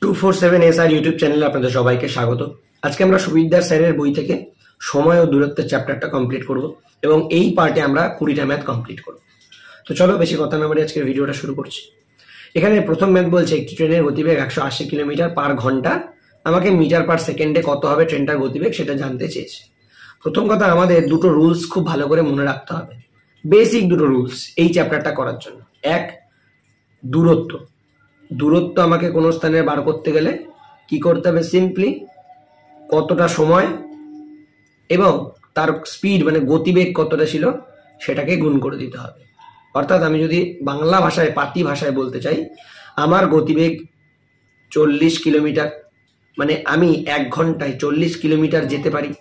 247SR YouTube চ্যানেলে আপনাদের সবাইকে স্বাগত। আজকে আমরা সুবিদ্যার স্যারের বই থেকে সময় ও দূরত্বের চ্যাপ্টারটা কমপ্লিট করব এবং এই পার্টে আমরা 20টা ম্যাথ কমপ্লিট করব। তো চলো বেশি কথা না বলে আজকের ভিডিওটা শুরু করছি। এখানে প্রথম ম্যাথ বলছে একটি ট্রেনের গতিবেগ 180 কিলোমিটার পার ঘন্টা, আমাকে মিটার পার সেকেন্ডে কত হবে ট্রেনটার গতিবেগ সেটা জানতে চেয়েছে। প্রথম কথা, আমাদের দুটো রুলস খুব ভালো করে মনে রাখতে হবে, বেসিক দুটো রুলস এই চ্যাপ্টারটা করার জন্য। এক, দূরত্ব আমাকে কোনো স্থানে বার করতে গেলে কি করতে হবে, সিম্পলি কতটা সময় এবং তার স্পিড মানে গতিবেগ কতটা ছিল সেটাকে গুণ করে দিতে হবে। অর্থাৎ আমি যদি বাংলা ভাষায় পাতি ভাষায় বলতে চাই, আমার গতিবেগ 40 কিলোমিটার, মানে আমি 1 ঘন্টায় 40 কিলোমিটার যেতে পারি,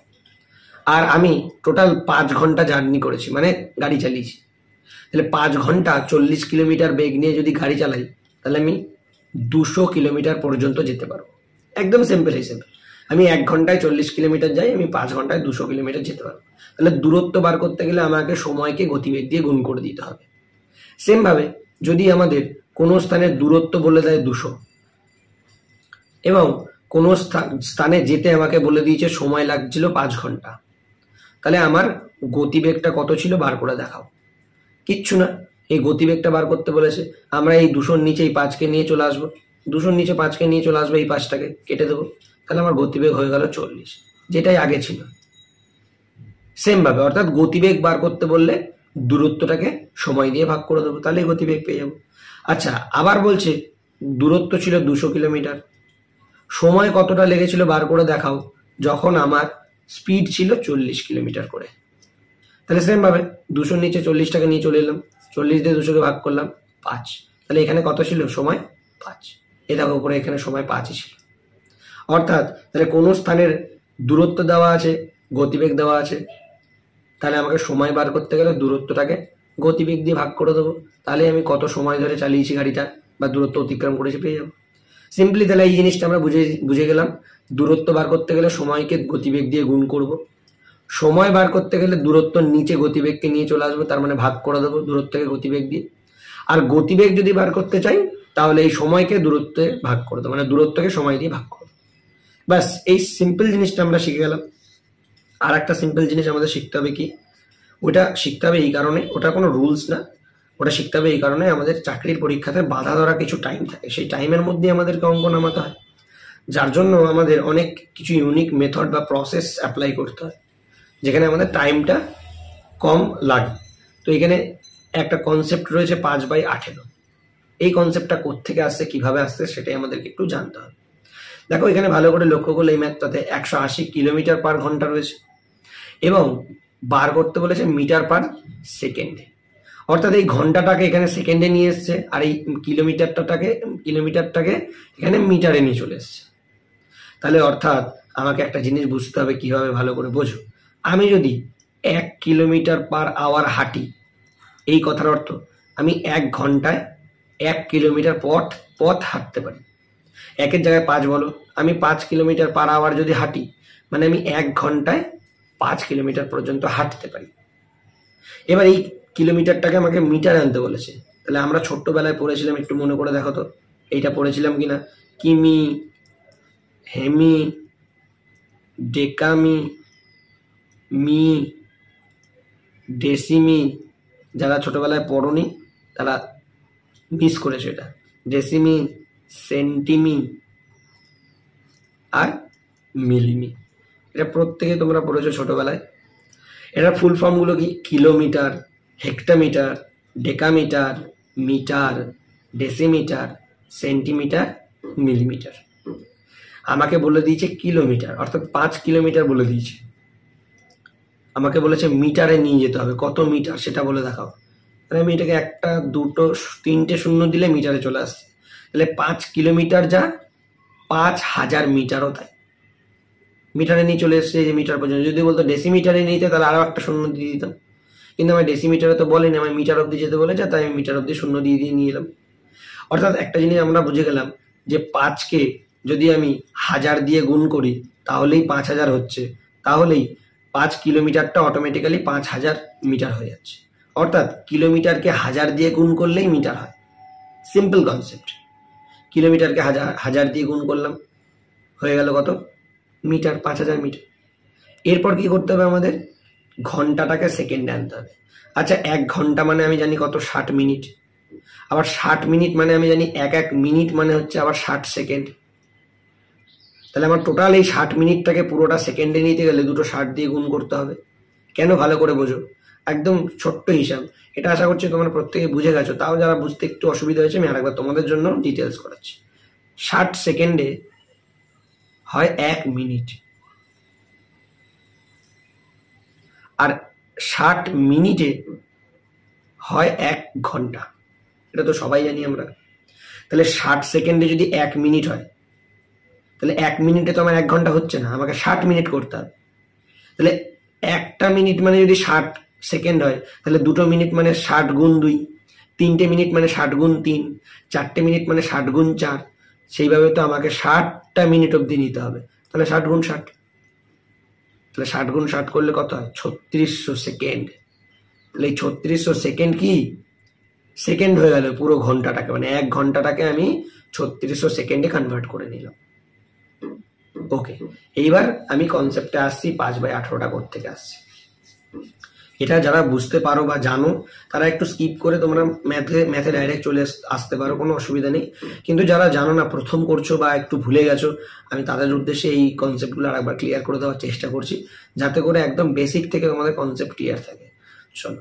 আর আমি টোটাল 5 ঘন্টা জার্নি করেছি, মানে গাড়ি চালিয়েছি। তাহলে 5 ঘন্টা 40 কিলোমিটার বেগ নিয়ে যদি গাড়ি চালাই তাহলে আমি 200 কিলোমিটার পর্যন্ত যেতে পারবো। একদম সিম্পল হিসেবে, আমি 1 ঘন্টায় 40 কিলোমিটার যাই, আমি 5 ঘন্টায় 200 কিলোমিটার যেতে পারবো। তাহলে দূরত্ব বার করতে গেলে আমাকে সময়কে গতিবেগ দিয়ে গুণ করে দিতে হবে। সেম ভাবে যদি আমাদের কোনো স্থানের দূরত্ব বলে দেয় 200 এবং কোনো স্থানে যেতে আমাকে বলে দিয়েছে সময় লাগছিল 5 ঘন্টা, তাহলে আমার গতিবেগটা কত ছিল বার করে দেখাও। কিচ্ছু না, এই গতিবেগটা বার করতে বলেছে, আমরা এই 200-র নিচে এই 5কে নিয়ে চলে আসবো, 200-র নিচে 5কে নিয়ে চলে আসবো, এই 5টাকে কেটে দেবো, তাহলে আমার গতিবেগ হয়ে গেল 40, যেটাই আগে ছিল। সেম ভাবে অর্থাৎ গতিবেগ বার করতে বললে দূরত্বটাকে সময় দিয়ে ভাগ করে দেবো, তাহলে গতিবেগ পেয়ে যাবো। আচ্ছা, আবার বলছে দূরত্ব ছিল 200 কিলোমিটার, সময় কতটা লেগেছিল বার করে দেখাও যখন আমার স্পিড ছিল 40 কিলোমিটার করে। তাহলে সেম ভাবে 200-র নিচে 40টাকে নিয়ে চলে এলাম, 40 দিয়ে 200কে ভাগ করলাম 5, তাহলে এখানে কত ছিল সময় 5, এ দেখো উপরে এখানে সময় 5ই ছিল। অর্থাৎ তাহলে কোনো স্থানের দূরত্ব দেওয়া আছে, গতিবেগ দেওয়া আছে, তাহলে আমাকে সময় বার করতে গেলে দূরত্বটাকে গতিবেগ দিয়ে ভাগ করে দেবো, তাহলে আমি কত সময় ধরে চালিয়েছি গাড়িটা বা দূরত্ব অতিক্রম করেছি পেয়ে যাবো। সিম্পলি তাহলে এই জিনিসটা আমরা বুঝে গেলাম, দূরত্ব বার করতে গেলে সময়কে গতিবেগ দিয়ে গুণ করব, সময় বার করতে গেলে দূরত্বর নিচে গতিবেগকে নিয়ে চলে আসবো, তার মানে ভাগ করে দেবো দূরত্বকে গতিবেগ দিয়ে। আর গতিবেগ যদি বার করতে চাই তাহলে এই সময়কে দূরত্বে ভাগ করে দেবো, মানে দূরত্বকে সময় দিয়ে ভাগ করবো। ব্যাস, এই সিম্পল জিনিসটা আমরা শিখে গেলাম। আর একটা সিম্পল জিনিস আমাদের শিখতে হবে, কি ওটা শিখতে হবে এই কারণে, ওটা কোনো রুলস না, ওটা শিখতে হবে এই কারণে আমাদের চাকরির পরীক্ষাতে বাধা ধরা কিছু টাইম থাকে, সেই টাইমের মধ্যে আমাদেরকে অঙ্ক নামাতে হয়, যার জন্য আমাদের অনেক কিছু ইউনিক মেথড বা প্রসেস অ্যাপ্লাই করতে হয়, যেখানে আমাদের টাইমটা কম লাগে। তো এখানে একটা কনসেপ্ট রয়েছে 5/18, এই কনসেপ্টটা কোত্থেকে আসছে, কিভাবে আসছে সেটাই আমাদেরকে একটু জানতে হবে। দেখো এখানে ভালো করে লক্ষ্য করলে এই ম্যাথটাতে 180 কিলোমিটার পার ঘন্টা রয়েছে এবং বার করতে বলেছে মিটার পার সেকেন্ডে, অর্থাৎ এই ঘন্টাটাকে এখানে সেকেন্ডে নিয়ে এসছে আর এই কিলোমিটারটাকে এখানে মিটারে নিয়ে চলে এসছে। তাহলে অর্থাৎ আমাকে একটা জিনিস বুঝতে হবে, কিভাবে ভালো করে বোঝো। আমি যদি 1 কিলোমিটার পার আওয়ার হাঁটি, এই কথার অর্থ আমি 1 ঘন্টায় 1 কিলোমিটার পথ হাঁটতে পারি। 1-এর জায়গায় 5 বলো, আমি 5 কিলোমিটার পার আওয়ার যদি হাঁটি মানে আমি 1 ঘন্টায় 5 কিলোমিটার পর্যন্ত হাঁটতে পারি। এবার এই কিলোমিটারটাকে আমাকে মিটারে আনতে বলেছে, তাহলে আমরা ছোট্টবেলায় পড়েছিলাম, একটু মনে করে দেখো তো এইটা পড়েছিলাম কিনা, কিমি, হেমি, ডেকামি, মি, ডেসিমি। যারা ছোটবেলায় পড়োনি তারা মিস করেছে এটা। ডেসিমি, সেন্টিমি আর মিলিমি, এটা প্রত্যেকে তোমরা পড়েছো ছোটবেলায়। এটা ফুল ফর্মগুলো কি, kilometre, hectometre, decametre, metre, decimetre, centimetre, millimetre. আমাকে বলে দিয়েছে কিলোমিটার, অর্থাৎ 5 কিলোমিটার বলে দিয়েছে, আমাকে বলেছে মিটারে নিয়ে যেতে হবে, কত মিটার সেটা বলে দেখাও। তাহলে আমি এটাকে 1, 2, 3টে শূন্য দিলে মিটারে চলে আসছে, তাহলে 5 কিলোমিটার যা 5000 মিটারও তাই, মিটারে নিয়ে চলে এসছে এই যে মিটার পর্যন্ত। যদি বলতো ডেসিমিটারে নিতে তাহলে আরো একটা শূন্য দিয়ে দিতাম, কিন্তু আমার ডেসিমিটারে তো বলেনি, আমার মিটার অব্দি যেতে বলেছে, তাই আমি মিটার অব্দি শূন্য দিয়ে নিয়ে এলাম। অর্থাৎ একটা জিনিস আমরা বুঝে গেলাম যে 5কে যদি আমি 1000 দিয়ে গুণ করি তাহলেই 5000 হচ্ছে, তাহলেই 5 কিলোমিটারটা অটোমেটিক্যালি 5000 মিটার হয়ে যাচ্ছে। অর্থাৎ কিলোমিটারকে 1000 দিয়ে গুণ করলেই মিটার হয়, সিম্পল কনসেপ্ট। কিলোমিটারকে হাজার দিয়ে গুণ করলাম, হয়ে গেল কত মিটার, 5000 মিটার। এরপর কি করতে হবে আমাদের, ঘন্টাটাকে সেকেন্ডে আনতে হবে। আচ্ছা 1 ঘন্টা মানে আমি জানি কত 60 মিনিট, আবার 60 মিনিট মানে আমি জানি এক মিনিট মানে হচ্ছে আবার 60 সেকেন্ড। তাহলে আমার টোটাল এই 60 মিনিটটাকে পুরোটা সেকেন্ডে নিতে গেলে দুটো 60 দিয়ে গুণ করতে হবে। কেন, ভালো করে বোঝো, একদম ছোট্ট হিসাব, এটা আশা করছি তোমরা প্রত্যেকে বুঝে গেছো। তাও যারা বুঝতে একটু অসুবিধা হয়েছে আমি আরেকবার তোমাদের জন্য ডিটেলস করাচ্ছি। 60 সেকেন্ডে হয় 1 মিনিট, আর 60 মিনিটে হয় 1 ঘন্টা। এটা তো সবাই জানি আমরা। তাহলে 60 সেকেন্ডে যদি 1 মিনিট হয়, তাহলে 1 মিনিটে তো আমার 1 ঘন্টা হচ্ছে না, আমাকে 60 মিনিট করতে হবে। তাহলে একটা মিনিট মানে যদি 60 সেকেন্ড হয়, তাহলে দুটো মিনিট মানে 60 গুণ 2, তিনটে মিনিট মানে 60 গুণ 3, চারটে মিনিট মানে 60 গুণ 4। সেইভাবে তো আমাকে 60টা মিনিট অবধি নিতে হবে। তাহলে 60 গুণ 60, তাহলে 60 গুণ 60 করলে কত হয়, 3600 সেকেন্ড। তাহলে এই 3600 সেকেন্ড কি সেকেন্ড হয়ে গেল পুরো ঘন্টাটাকে, মানে 1 ঘন্টাটাকে আমি 3600 সেকেন্ডে কনভার্ট করে নিলাম। ওকে, এইবার আমি কনসেপ্টে আসছি 5/18টা কোত্থেকে আসছে। এটা যারা বুঝতে পারো বা জানো তারা একটু স্কিপ করে তোমরা ম্যাথে ডাইরেক্ট চলে আসতে পারো, কোনো অসুবিধা নেই। কিন্তু যারা জানো না, প্রথম করছো বা একটু ভুলে গেছো, আমি তাদের উদ্দেশ্যে এই কনসেপ্টগুলো আরেকবার ক্লিয়ার করে দেওয়ার চেষ্টা করছি, যাতে করে একদম বেসিক থেকে তোমাদের কনসেপ্ট ক্লিয়ার থাকে। চলো,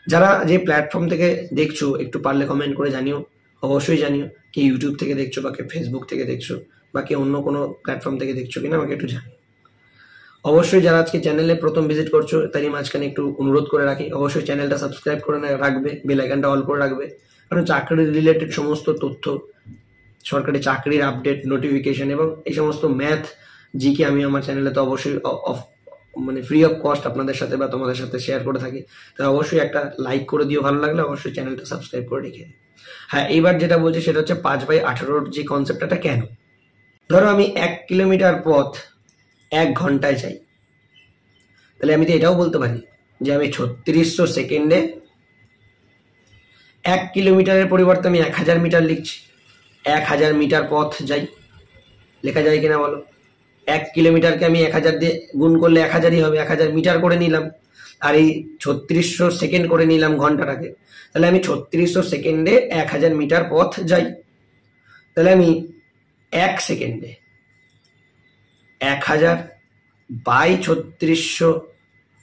যারা যে প্ল্যাটফর্ম থেকে দেখছো একটু পারলে কমেন্ট করে জানিও, অবশ্যই জানিও কি ইউটিউব থেকে দেখছো বা কে ফেসবুক থেকে দেখছো বা কে অন্য কোনো প্ল্যাটফর্ম থেকে দেখছো কিনা আমাকে একটু জানিও। অবশ্যই যারা আজকে চ্যানেলে প্রথম ভিজিট করছো তারই মাঝখানে একটু অনুরোধ করে রাখি, অবশ্যই চ্যানেলটা সাবস্ক্রাইব করে রাখবে, বেল আইকনটা অল করে রাখবে, কারণ চাকরি রিলেটেড সমস্ত তথ্য, সরকারি চাকরির আপডেট, নোটিফিকেশন এবং এই সমস্ত ম্যাথ জিকে আমি আমার চ্যানেলে তো অবশ্যই মানে ফ্রি অফ কস্ট আপনাদের সাথে বা তোমাদের সাথে শেয়ার করে থাকি। তাই অবশ্যই একটা লাইক করে দিও, ভালো লাগলে অবশ্যই চ্যানেলটা সাবস্ক্রাইব করে রেখে দিও। হ্যাঁ, এইবার যেটা বলছি সেটা হচ্ছে 5/18 যে কনসেপ্টটা কেন। ধরো আমি 1 কিলোমিটার পথ 1 ঘন্টায় যাই, তাহলে আমি তো এটাও বলতে পারি যে আমি 3600 সেকেন্ডে 1 কিলোমিটারের পরিবর্তে আমি 1000 মিটার লিখছি। 1000 মিটার পথ যাই, লেখা যায় কিনা বলো? 1 কিলোমিটারকে আমি 1000 দিয়ে গুণ করলে 1000ই হবে, 1000 মিটার করে নিলাম, আর এই 3600 সেকেন্ড করে নিলাম ঘন্টাটাকে। তাহলে আমি 3600 সেকেন্ডে 1000 মিটার পথ যাই। তাহলে আমি 1 সেকেন্ডে 1000 বাই 3600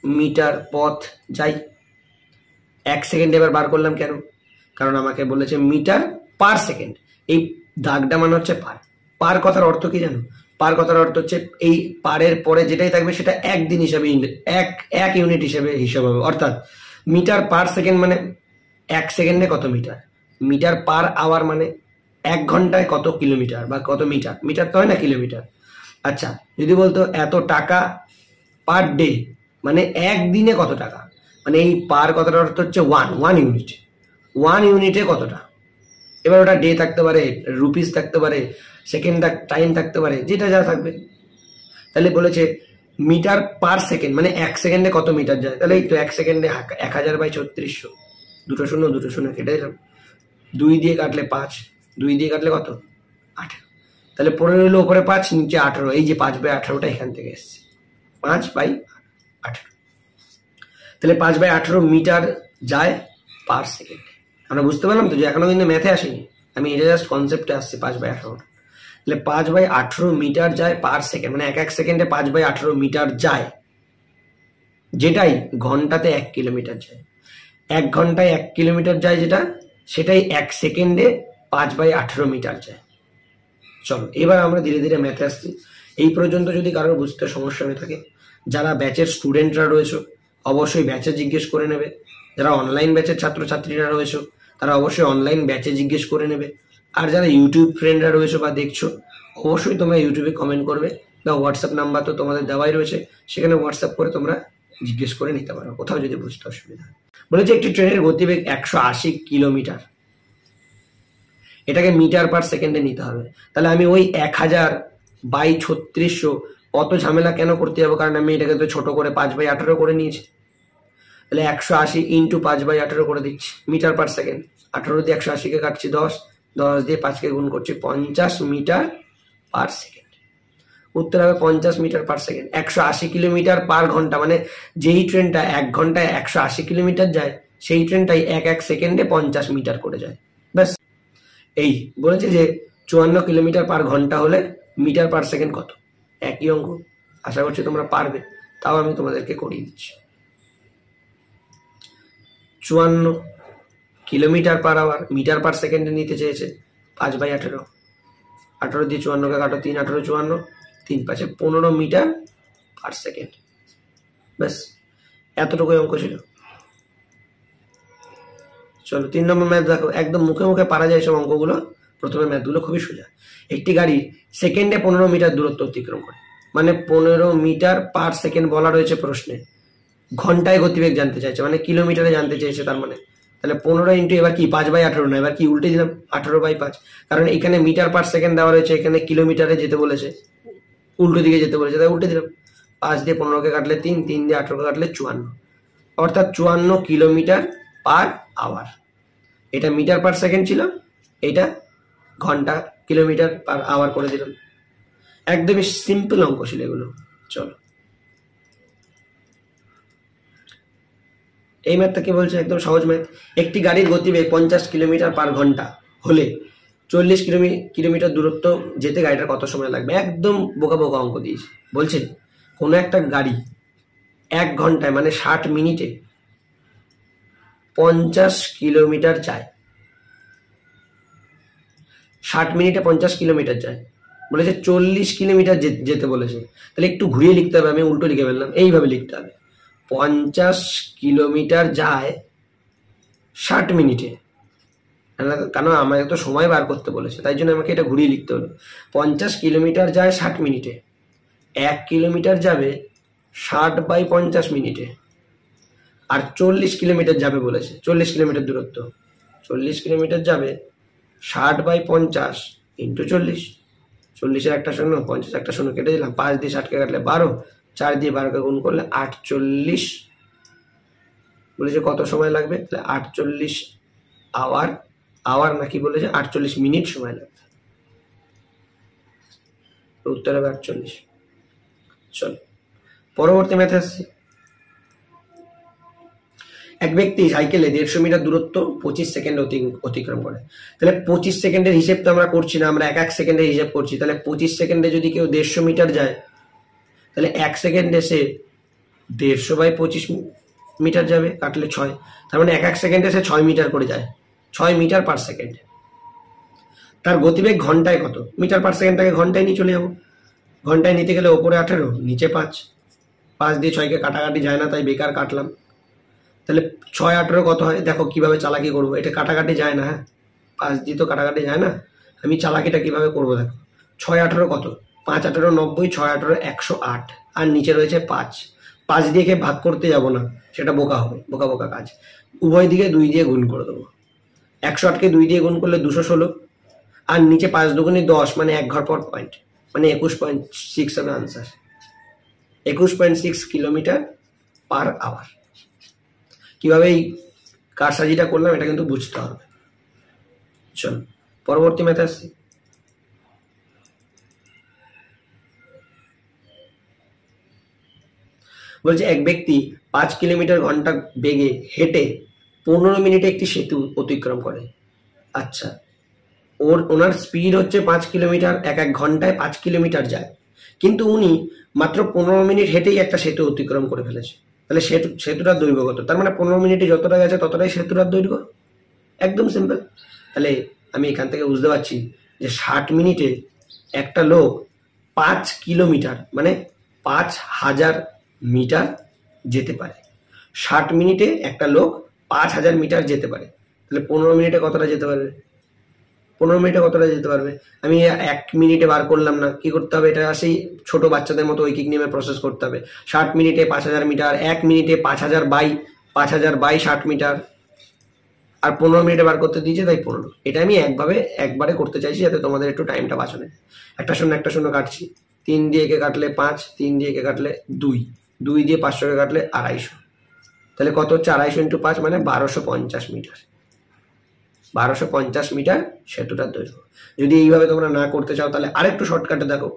মিটার পথ যাই। 1 সেকেন্ডে এবার বার করলাম কেন, কারণ আমাকে বলেছে মিটার পার সেকেন্ড। এই দাগটা মানে হচ্ছে পার। পার কথার অর্থ কি জানো? পার কথার অর্থ হচ্ছে এই পারের পরে যেটাই থাকবে সেটা একদিন হিসাবে, এক ইউনিট হিসাবে হিসাব হবে। অর্থাৎ মিটার পার সেকেন্ড মানে 1 সেকেন্ডে কত মিটার, মিটার পার আওয়ার মানে 1 ঘন্টায় কত কিলোমিটার বা কত মিটার, মিটার তো হয় না কিলোমিটার। আচ্ছা, যদি বলতো এত টাকা পার ডে মানে একদিনে কত টাকা, মানে এই পার কথাটার অর্থ হচ্ছে ওয়ান ইউনিট, 1 ইউনিটে কতটা। এবার ওটা ডে থাকতে পারে, রুপিস থাকতে পারে, সেকেন্ড টাইম থাকতে পারে, যেটা যা থাকবে। তাহলে বলেছে মিটার পার সেকেন্ড মানে 1 সেকেন্ডে কত মিটার যায়। তাহলে এই তো 1 সেকেন্ডে 1000 বাই 3600, 2 শূন্য কেটে দিলাম, 2 দিয়ে কাটলে 5, 2 দিয়ে কাটলে কত 8। তাহলে 15 হলো উপরে 5, নিচে 18, এই যে 5/18টা এখান থেকে এসছে, 5/18। তাহলে 5/18 মিটার যায় পার সেকেন্ডে। আমরা বুঝতে পারলাম তো যে এখনো কিন্তু ম্যাথে আসেনি, আমি এটা জাস্ট কনসেপ্টে আসছি 5/18। তাহলে 5/18 মিটার যায় পার সেকেন্ড, মানে 1 সেকেন্ডে 5/18 মিটার যায়, যেটাই ঘন্টাতে 1 কিলোমিটার যায়। 1 ঘন্টায় 1 কিলোমিটার যায় যেটা, সেটাই 1 সেকেন্ডে 5/18 মিটার যায়। চলো এবার আমরা ধীরে ধীরে ম্যাথে আসছি। এই পর্যন্ত যদি কারোর বুঝতে সমস্যা হয়ে থাকে, যারা ব্যাচের স্টুডেন্টরা রয়েছে অবশ্যই ব্যাচে জিজ্ঞেস করে নেবে, যারা অনলাইন ব্যাচের ছাত্রছাত্রীরা রয়েছে তারা অবশ্যই অনলাইন ব্যাচে জিজ্ঞেস করে নেবে, আর যারা ইউটিউব ফ্রেন্ডরা রয়েছে বা দেখছো অবশ্যই তোমরা ইউটিউবে কমেন্ট করবে, বা হোয়াটসঅ্যাপ নাম্বার তো তোমাদের দেওয়াই রয়েছে, সেখানে হোয়াটসঅ্যাপ করে তোমরা জিজ্ঞেস করে নিতে পারো কোথাও যদি বুঝতে অসুবিধা হয়। বলেছে একটি ট্রেনের গতিবেগ 180 কিলোমিটার, এটাকে মিটার পার সেকেন্ডে নিতে হবে। তাহলে আমি ওই 1000 বাই 3600 অত ঝামেলা কেন করতে যাবো, কারণ আমি এটাকে তো ছোট করে 5/18 করে নিয়েছি। তাহলে 180 ইন্টু 5/18 করে দিচ্ছি মিটার পার সেকেন্ড, 18 দিয়ে 180কে কাটছি 10, 10 দিয়ে 5কে গুণ করছি, 50 মিটার পার সেকেন্ড। উত্তর হবে 50 metre per second. 180 kilometre per ঘন্টা, মানে যেই ট্রেনটা 1 ঘন্টায় 180 কিলোমিটার যায়, সেই ট্রেনটাই এক সেকেন্ডে 50 মিটার করে যায়। ব্যাস, এই বলেছে যে 54 কিলোমিটার পার ঘন্টা হলে মিটার পার সেকেন্ড কত। একই অঙ্ক, আশা করছি তোমরা পারবে, তাও আমি তোমাদেরকে করিয়ে দিচ্ছি। 54 kilometre per hour metre per সেকেন্ডে নিতে চেয়েছে। 5/18, 18 দিয়ে 54কে কাটো, 3 18 54, 3 5 15 মিটার পার সেকেন্ড। ব্যাস, এতটুকুই অঙ্ক ছিল। চলো 3 নম্বর ম্যাথ দেখো, একদম মুখে মুখে পারা যায় সব অঙ্কগুলো। প্রথমে ম্যাথগুলো খুবই সোজা। একটি গাড়ি সেকেন্ডে 15 মিটার দূরত্ব অতিক্রম করে, মানে 15 মিটার পার সেকেন্ড বলা রয়েছে প্রশ্নে। ঘন্টায় গতিবেগ জানতে চাইছে, মানে কিলোমিটারে জানতে চেয়েছে। তার মানে তাহলে 15 ইন্টু এবার কি 5/18 না, এবার কি উল্টে দিলাম 18/5, কারণ এখানে মিটার পার সেকেন্ড দেওয়া রয়েছে, এখানে কিলোমিটারে যেতে বলেছে, উল্টো দিকে যেতে বলেছে, তাই উল্টে দিলাম। 5 দিয়ে 15কে কাটলে 3, 3 দিয়ে 18কে কাটলে 54, অর্থাৎ 54 কিলোমিটার পার আওয়ার। এটা মিটার পার সেকেন্ড ছিল, এটা ঘন্টা কিলোমিটার পার আওয়ার করে দিলাম। একদমই সিম্পল অঙ্ক ছিল এগুলো। চলো এই ম্যাথটা কি বলছে, একদম সহজ ম্যাথ। একটি গাড়ির গতিবেগ 50 কিলোমিটার পার ঘন্টা হলে 40 কিলোমিটার দূরত্ব যেতে গাড়িটার কত সময় লাগবে। একদম বোকা বোকা অঙ্ক দিয়েছে। বলছে কোনো একটা গাড়ি 1 ঘন্টায় মানে 60 মিনিটে 50 কিলোমিটার যায়। 60 মিনিটে 50 কিলোমিটার যায়, বলেছে 40 কিলোমিটার যেতে বলেছে। তাহলে একটু ঘুরিয়ে লিখতে হবে, আমি উল্টো লিখে ফেললাম, এইভাবে লিখতে হবে 50 কিলোমিটার যায় 60 মিনিটে, কারণ আমাকে তো সময় বার করতে বলেছে, তাই জন্য আমাকে এটা ঘুরিয়ে লিখতে হলো। 50 কিলোমিটার যায় 60 মিনিটে, 1 কিলোমিটার যাবে 60/50 মিনিটে, আর 40 কিলোমিটার যাবে বলেছে। 40 কিলোমিটার দূরত্ব, 40 কিলোমিটার যাবে 60/50 ইন্টু 40। 40-এর একটা শূন্য, 50 একটা শূন্য কেটে দিলাম, 5 দিয়ে 60কে কাটলে 12, 4 দিয়ে 12কে গুণ করলে 48। বলেছে কত সময় লাগবে, তাহলে 48 আওয়ার নাকি বলেছে 48 মিনিট সময় লাগবে। উত্তর হবে 48। চল পরবর্তী ম্যাথে আসছি। এক ব্যক্তি সাইকেলে 150 মিটার দূরত্ব 25 সেকেন্ডে অতিক্রম করে। তাহলে 25 সেকেন্ডের হিসেব তো আমরা করছি না, আমরা এক সেকেন্ডের হিসেব করছি। তাহলে 25 সেকেন্ডে যদি কেউ 150 মিটার যায়, তাহলে 1 সেকেন্ডে সে 150/25 মিটার যাবে, কাটলে 6, তার মানে এক সেকেন্ডে সে 6 মিটার করে যায়, 6 মিটার পার সেকেন্ড। তার গতিবেগ ঘন্টায় কত, মিটার পার সেকেন্ডটাকে ঘন্টায় নিয়ে চলে যাবো। ঘন্টায় নিতে গেলে ওপরে 18, নিচে 5, 5 দিয়ে 6কে কাটাকাটি যায় না, তাই বেকার কাটলাম। তাহলে 6 18 কত হয়, দেখো কিভাবে চালাকি করবো। এটা কাটাকাটি যায় না, হ্যাঁ 5 দিয়ে তো কাটাকাটি যায় না। আমি চালাকিটা কিভাবে করবো দেখো। 6 18 কত, 5 18 90, 6 18 108, আর নিচে রয়েছে 5। 5 দিয়ে ভাগ করতে যাব না, সেটা বোকা হবে, বোকা বোকা কাজ। উভয় দিকে 2 দিয়ে গুণ করে দেবো। 108কে 2 দিয়ে গুণ করলে 216, আর নিচে 5 দুগুণে 10, মানে 1 ঘর পর পয়েন্ট, মানে 21.6 হবে আনসার। 21.6 kilometre per hour. কিভাবে এই কারসাজিটা করলাম এটা কিন্তু বুঝতে হবে। চল পরবর্তী ম্যাথে আসছি। বলছে এক ব্যক্তি 5 কিলোমিটার ঘন্টা বেগে হেঁটে 15 মিনিটে একটি সেতু অতিক্রম করে। আচ্ছা, ওনার স্পিড হচ্ছে 5 কিলোমিটার, এক ঘন্টায় 5 কিলোমিটার যায়, কিন্তু উনি মাত্র 15 মিনিট হেঁটেই একটা সেতু অতিক্রম করে ফেলেছে। তাহলে সেতুটার দৈর্ঘ্য কত, তার মানে 15 মিনিটে যতটা গেছে ততটাই সেতুটার দৈর্ঘ্য। একদম সিম্পল। তাহলে আমি এখান থেকে বুঝতে পারছি যে 60 মিনিটে একটা লোক 5 কিলোমিটার মানে 5000 মিটার যেতে পারে। 60 মিনিটে একটা লোক 5000 মিটার যেতে পারে। তাহলে 15 মিনিটে কতটা যেতে পারবে, 15 মিনিটে কতটা যেতে পারবে। আমি 1 মিনিটে বার করলাম না, কি করতে হবে, এটা সেই ছোট বাচ্চাদের মতো ঐকিক নিয়মে প্রসেস করতে হবে। 60 মিনিটে 5000 মিটার, 1 মিনিটে 5000/60 মিটার, আর 15 মিনিটে বার করতে দিয়েছে, তাই 15। এটা আমি একবারে করতে চাইছি যাতে তোমাদের একটু টাইমটা বাঁচানো। একটা শূন্য কাটছি, 3 দিয়ে একে কাটলে 5, 3 দিয়ে একে কাটলে 2, 2 দিয়ে 500কে কাটলে 250। তাহলে কত হচ্ছে 250 × 5 মানে 1250 মিটার। 1250 মিটার সেতুটার দৈর্ঘ্য। যদি এইভাবে তোমরা না করতে চাও তাহলে আরেকটু শর্টকাটে দেখো,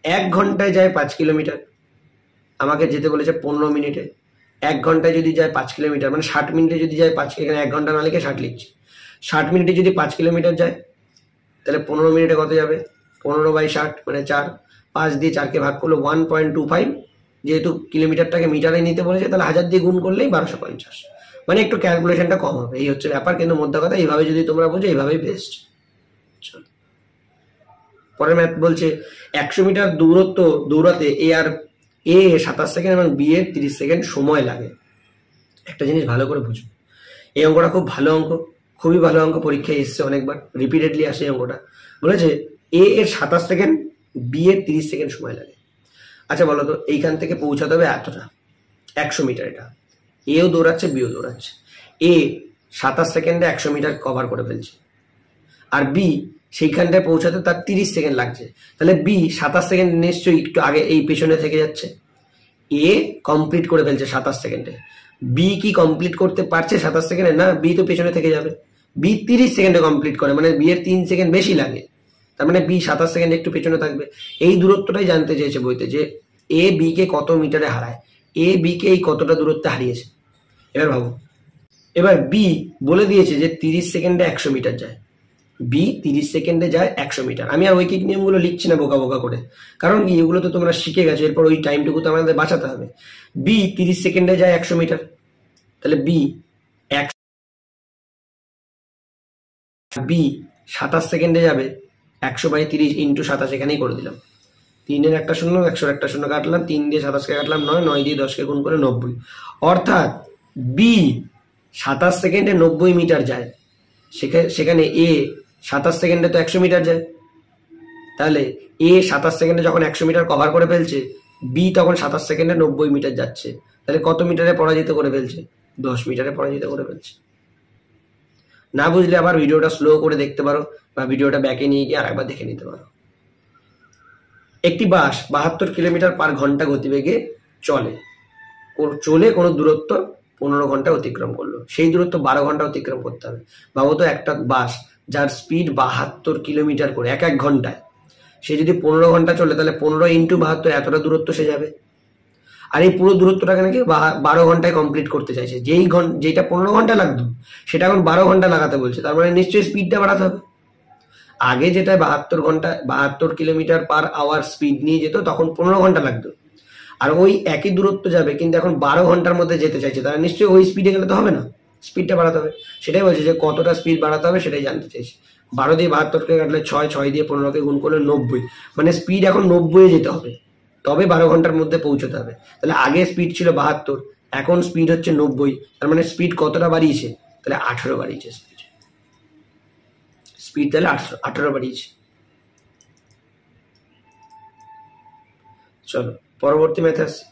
1 ঘন্টায় যায় 5 কিলোমিটার, আমাকে যেতে বলেছে 15 মিনিটে। 1 ঘন্টায় যদি যায় 5 কিলোমিটার মানে 60 মিনিটে যদি যায় 5, এখানে 1 ঘন্টা না লিখে 60 লিখছি। 60 মিনিটে যদি 5 কিলোমিটার যায় তাহলে 15 মিনিটে কত যাবে? 15/60 মানে 4, 5 দিয়ে 4কে ভাগ করলে 1.25, যেহেতু কিলোমিটারটাকে মিটারে নিতে বলেছে তাহলে 1000 দিয়ে গুণ করলেই 1250, মানে একটু ক্যালকুলেশনটা কম হবে, এই হচ্ছে ব্যাপার। কিন্তু মোদ্দা কথা এইভাবে যদি তোমরা বোঝো এইভাবেই বেস্ট। পরের ম্যাথ বলছে 100 মিটার দূরত্ব দৌড়াতে এ 27 সেকেন্ড এবং বি এর 30 সেকেন্ড সময় লাগে। একটা জিনিস ভালো করে বুঝবে, এই অঙ্কটা খুব ভালো অঙ্ক, খুবই ভালো অঙ্ক, পরীক্ষায় এসছে অনেকবার, রিপিটেডলি আসে এই অঙ্কটা। বলেছে এ এর 27 সেকেন্ড, বি এর 30 সেকেন্ড সময় লাগে। আচ্ছা বলো তো, এইখান থেকে পৌঁছাতে হবে এতটা, 100 মিটার, এটা এও দৌড়াচ্ছে বিও দৌড়াচ্ছে। এ 27 সেকেন্ডে 100 মিটার কভার করে ফেলছে, আর বি সেইখানটায় পৌঁছাতে তার 30 সেকেন্ড লাগছে। তাহলে বি 27 সেকেন্ড নিশ্চয়ই একটু আগে এই পেছনে থেকে যাচ্ছে। এ কমপ্লিট করে ফেলছে 27 সেকেন্ডে, বি কি কমপ্লিট করতে পারছে 27 সেকেন্ডে? না, বি তো পেছনে থেকে যাবে। বি 30 সেকেন্ডে কমপ্লিট করে, মানে বি এর 3 সেকেন্ড বেশি লাগে, তার মানে বি 27 সেকেন্ড একটু পেছনে থাকবে। এই দূরত্বটাই জানতে চেয়েছে বইতে, যে এ বি কে কত মিটারে হারায়, এ বি কে এই কতটা দূরত্বে হারিয়েছে। এবার ভাবো, এবার বি বলে দিয়েছে যে 30 সেকেন্ডে 100 মিটার যায়, বি 30 সেকেন্ডে যায় 100 মিটার। আমি আর ঐকিক নিয়মগুলো লিখছি না বোকা বোকা করে, কারণ কি এগুলো তো তোমরা শিখে গেছো, এরপর ওই টাইমটুকু তো আমাদের বাঁচাতে হবে। বি 30 সেকেন্ডে যায় 100 মিটার, তাহলে বি 27 সেকেন্ডে যাবে 100/30 ইন্টু 27, এখানেই করে দিলাম। 3 এর একটা শূন্য, 100 একটা শূন্য কাটলাম, 3 দিয়ে 27কে কাটলাম 9, 9 দিয়ে 10কে গুণ করে 90। অর্থাৎ বি 27 সেকেন্ডে 90 মিটার যায়, সেখানে এ 27 সেকেন্ডে তো 100 মিটার যায়। তাহলে এ 27 সেকেন্ডে যখন 100 মিটার কভার করে ফেলছে, বি তখন 27 সেকেন্ডে 90 মিটার যাচ্ছে, তাহলে কত মিটারে পরাজিত করে ফেলছে? 10 মিটারে পরাজিত করে ফেলছে। না বুঝলে আবার ভিডিওটা স্লো করে দেখতে পারো, বা ভিডিওটা ব্যাকে নিয়ে গিয়ে আরেকবার দেখে নিতে পারো। একটি বাস 72 কিলোমিটার পার ঘন্টা গতিবেগে চলে কোনো দূরত্ব 15 ঘন্টা অতিক্রম করলো, সেই দূরত্ব 12 ঘন্টা অতিক্রম করতে হবে। ভাবো তো, একটা বাস যার স্পিড 72 কিলোমিটার করে এক ঘন্টায়, সে যদি 15 ঘন্টা চলে তাহলে 15 ইন্টু 72 এতটা দূরত্ব সে যাবে। আর এই পুরো দূরত্বটাকে নাকি 12 ঘন্টায় কমপ্লিট করতে চাইছে। যেটা 15 ঘন্টা লাগতো সেটা এখন 12 ঘন্টা লাগাতে বলছে, তার মানে নিশ্চয়ই স্পিডটা বাড়াতে হবে। আগে যেটা 72 কিলোমিটার পার আওয়ার স্পিড নিয়ে যেত তখন 15 ঘন্টা লাগতো, আর ওই একই দূরত্ব যাবে কিন্তু এখন 12 ঘন্টার মধ্যে যেতে চাইছে, তারা নিশ্চয়ই ওই স্পিডে গেলে তো হবে না, স্পিডটা বাড়াতে হবে। সেটাই বলছে যে কতটা স্পিড বাড়াতে হবে সেটাই জানতে চাইছে। 12 দিয়ে 72কে কাটলে 6, 6 দিয়ে 15কে গুণ করলে 90, মানে স্পিড এখন 90 যেতে হবে, তবে 12 ঘন্টার মধ্যে পৌঁছতে হবে। তাহলে আগে স্পিড ছিল 72, এখন স্পিড হচ্ছে 90, তার মানে স্পিড কতটা বাড়িয়েছে? তাহলে 18 বাড়িয়েছে স্পিড তাহলে 18 বাড়িয়েছে। চলো পরবর্তী ম্যাথ আসছে।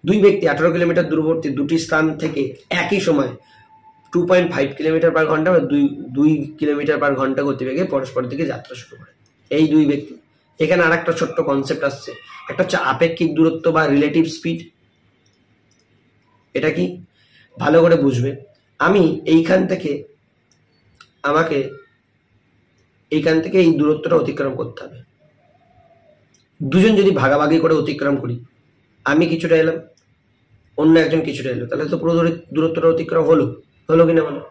দুই ব্যক্তি 18 কিলোমিটার দূরবর্তী দুটি স্থান থেকে একই সময় 2.5 কিলোমিটার পার ঘন্টা বা 2 কিলোমিটার পার ঘন্টা গতিবেগে পরস্পর দিকে যাত্রা শুরু করে। এই দুই ব্যক্তি, এখানে আর একটা ছোট্ট কনসেপ্ট আসছে, একটা হচ্ছে আপেক্ষিক দূরত্ব বা রিলেটিভ স্পিড। এটা কি ভালো করে বুঝবে। আমি আমাকে এইখান থেকে এই দূরত্বটা অতিক্রম করতে হবে। দুজন যদি ভাগাভাগি করে অতিক্রম করি, আমি কিছুটা এলাম, অন্য একজন কিছুটা এলো, তাহলে তো পুরো দূরত্বটা অতিক্রম হলো কিনা বলো?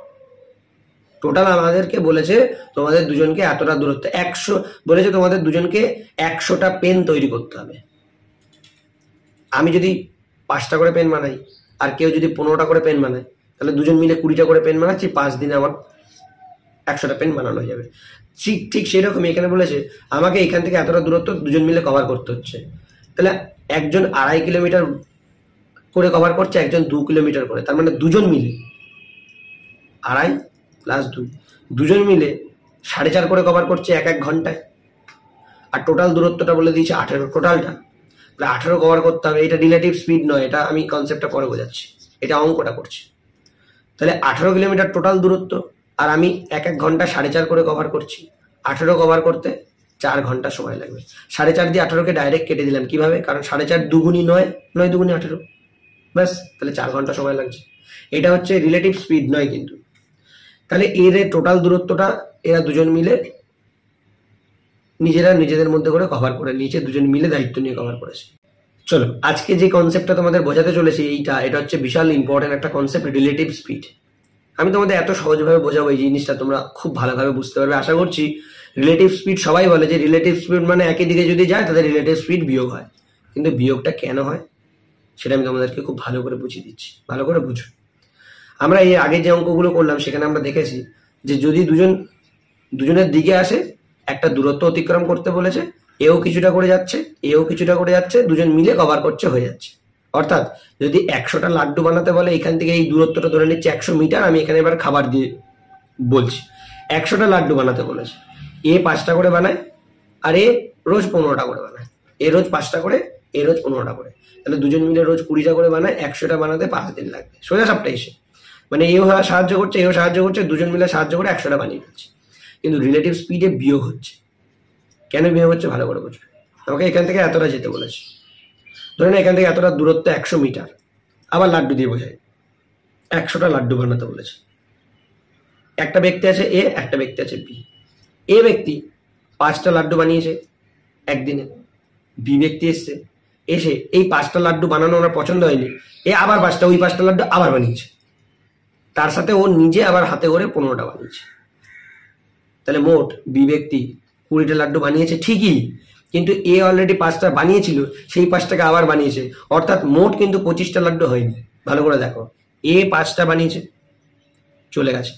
টোটাল আমাদেরকে বলেছে তোমাদের দুজনকে এতটা দূরত্ব, 100 বলেছে তোমাদের দুজনকে 100টা পেন তৈরি করতে হবে। আমি যদি 5টা করে পেন বানাই আর কেউ যদি 15টা করে পেন বানায়, তাহলে দুজন মিলে 20টা করে পেন বানাচ্ছি, 5 দিনে আমার 100টা পেন বানানো হয়ে যাবে। ঠিক সেরকম এখানে বলেছে আমাকে এখান থেকে এতটা দূরত্ব দুজন মিলে কভার করতে হচ্ছে। তাহলে একজন 2.5 কিলোমিটার করে কভার করছে, একজন 2 কিলোমিটার করে, তার মানে দুজন মিলে 2.5 + 2, দুজন মিলে 4.5 করে কভার করছে এক ঘন্টায়। আর টোটাল দূরত্বটা বলে দিয়েছে 18, টোটালটা 18 কভার করতে হবে। এটা রিলেটিভ স্পিড নয়, এটা আমি কনসেপ্টটা পরে বোঝাচ্ছি, এটা অঙ্কটা করছি। তাহলে 18 কিলোমিটার টোটাল দূরত্ব, আর আমি এক ঘন্টা 4.5 করে কভার করছি। 18 কভার করতে 4 ঘন্টা সময় লাগবে। 4.5 দিয়ে 18কে ডাইরেক্ট কেটে দিলাম, কিভাবে? কারণ 4.5 দুগুণী 9, 9 দুগুণী 18, ব্যাস, তাহলে 4 ঘন্টা সময় লাগছে। এটা হচ্ছে রিলেটিভ স্পিড নয় কিন্তু। তাহলে এর টোটাল দূরত্বটা এরা দুজন মিলে নিজেরা নিজেদের মধ্যে করে কভার করে নিয়েছে, দুজন মিলে দায়িত্ব নিয়ে কভার করেছে। চলো আজকে যে কনসেপ্টটা তোমাদের বোঝাতে চলেছি এটা হচ্ছে বিশাল ইম্পর্টেন্ট একটা কনসেপ্ট, রিলেটিভ স্পিড। আমি তোমাদের এত সহজভাবে বোঝাবো এই জিনিসটা তোমরা খুব ভালোভাবে বুঝতে পারবে আশা করছি। রিলেটিভ স্পিড সবাই বলে যে রিলেটিভ স্পিড মানে একই দিকে যদি যায় তাদের রিলেটিভ স্পিড বিয়োগ হয়, কিন্তু বিয়োগটা কেন হয় সেটা আমি তোমাদেরকে খুব ভালো করে বুঝিয়ে দিচ্ছি, ভালো করে বুঝো। আমরা এই আগে যে অঙ্কগুলো করলাম সেখানে আমরা দেখেছি যে যদি দুজনের দিকে আসে একটা দূরত্ব অতিক্রম করতে বলেছে, এও কিছুটা করে যাচ্ছে এও কিছুটা করে যাচ্ছে, দুজন মিলে কভার করছে হয়ে যাচ্ছে। অর্থাৎ যদি 100টা লাড্ডু বানাতে বলে এখান থেকে এই দূরত্বটা ধরে নিচ্ছে 100 মিটার, আমি এখানে এবার খাবার দিয়ে বলছি 100টা লাড্ডু বানাতে বলেছে, এ 5টা করে বানায় আর এ রোজ 15টা করে বানায়, এ রোজ 5টা করে এ রোজ 15টা করে, তাহলে দুজন মিলে রোজ 20টা করে বানায়, 100টা বানাতে 5 দিন লাগবে। সোজা সবটা এসে মানে এও সাহায্য করছে এও সাহায্য করছে, দুজন মিলে সাহায্য করে 100টা বানিয়ে ফেলছে। কিন্তু রিলেটিভ স্পিডে বিয়োগ হচ্ছে। কেন বিয়োগ হচ্ছে ভালো করে বুঝবে। আমাকে এখান থেকে এতটা যেতে বলেছে, ধরেন এখান থেকে এতটা দূরত্ব 100 মিটার, আবার লাড্ডু দিয়ে বোঝায় 100টা লাড্ডু বানাতে বলেছে। একটা ব্যক্তি আছে এ, একটা ব্যক্তি আছে বি। এ ব্যক্তি 5টা লাড্ডু বানিয়েছে একদিনে, বি ব্যক্তি এসছে, এসে এই 5টা লাড্ডু বানানো ওনার পছন্দ হয়নি, এ আবার 5টা লাড্ডু আবার বানিয়েছে, তার সাথে ও নিজে আবার হাতে করে 15টা বানিয়েছে। তাহলে মোট বি ব্যক্তি 20টা লাড্ডু বানিয়েছে ঠিকই, কিন্তু এ অলরেডি 5টা বানিয়েছিল, সেই 5টাকে আবার বানিয়েছে, অর্থাৎ মোট কিন্তু 25টা লাড্ডু হয়নি। ভালো করে দেখো, এ 5টা বানিয়েছে চলে গেছে,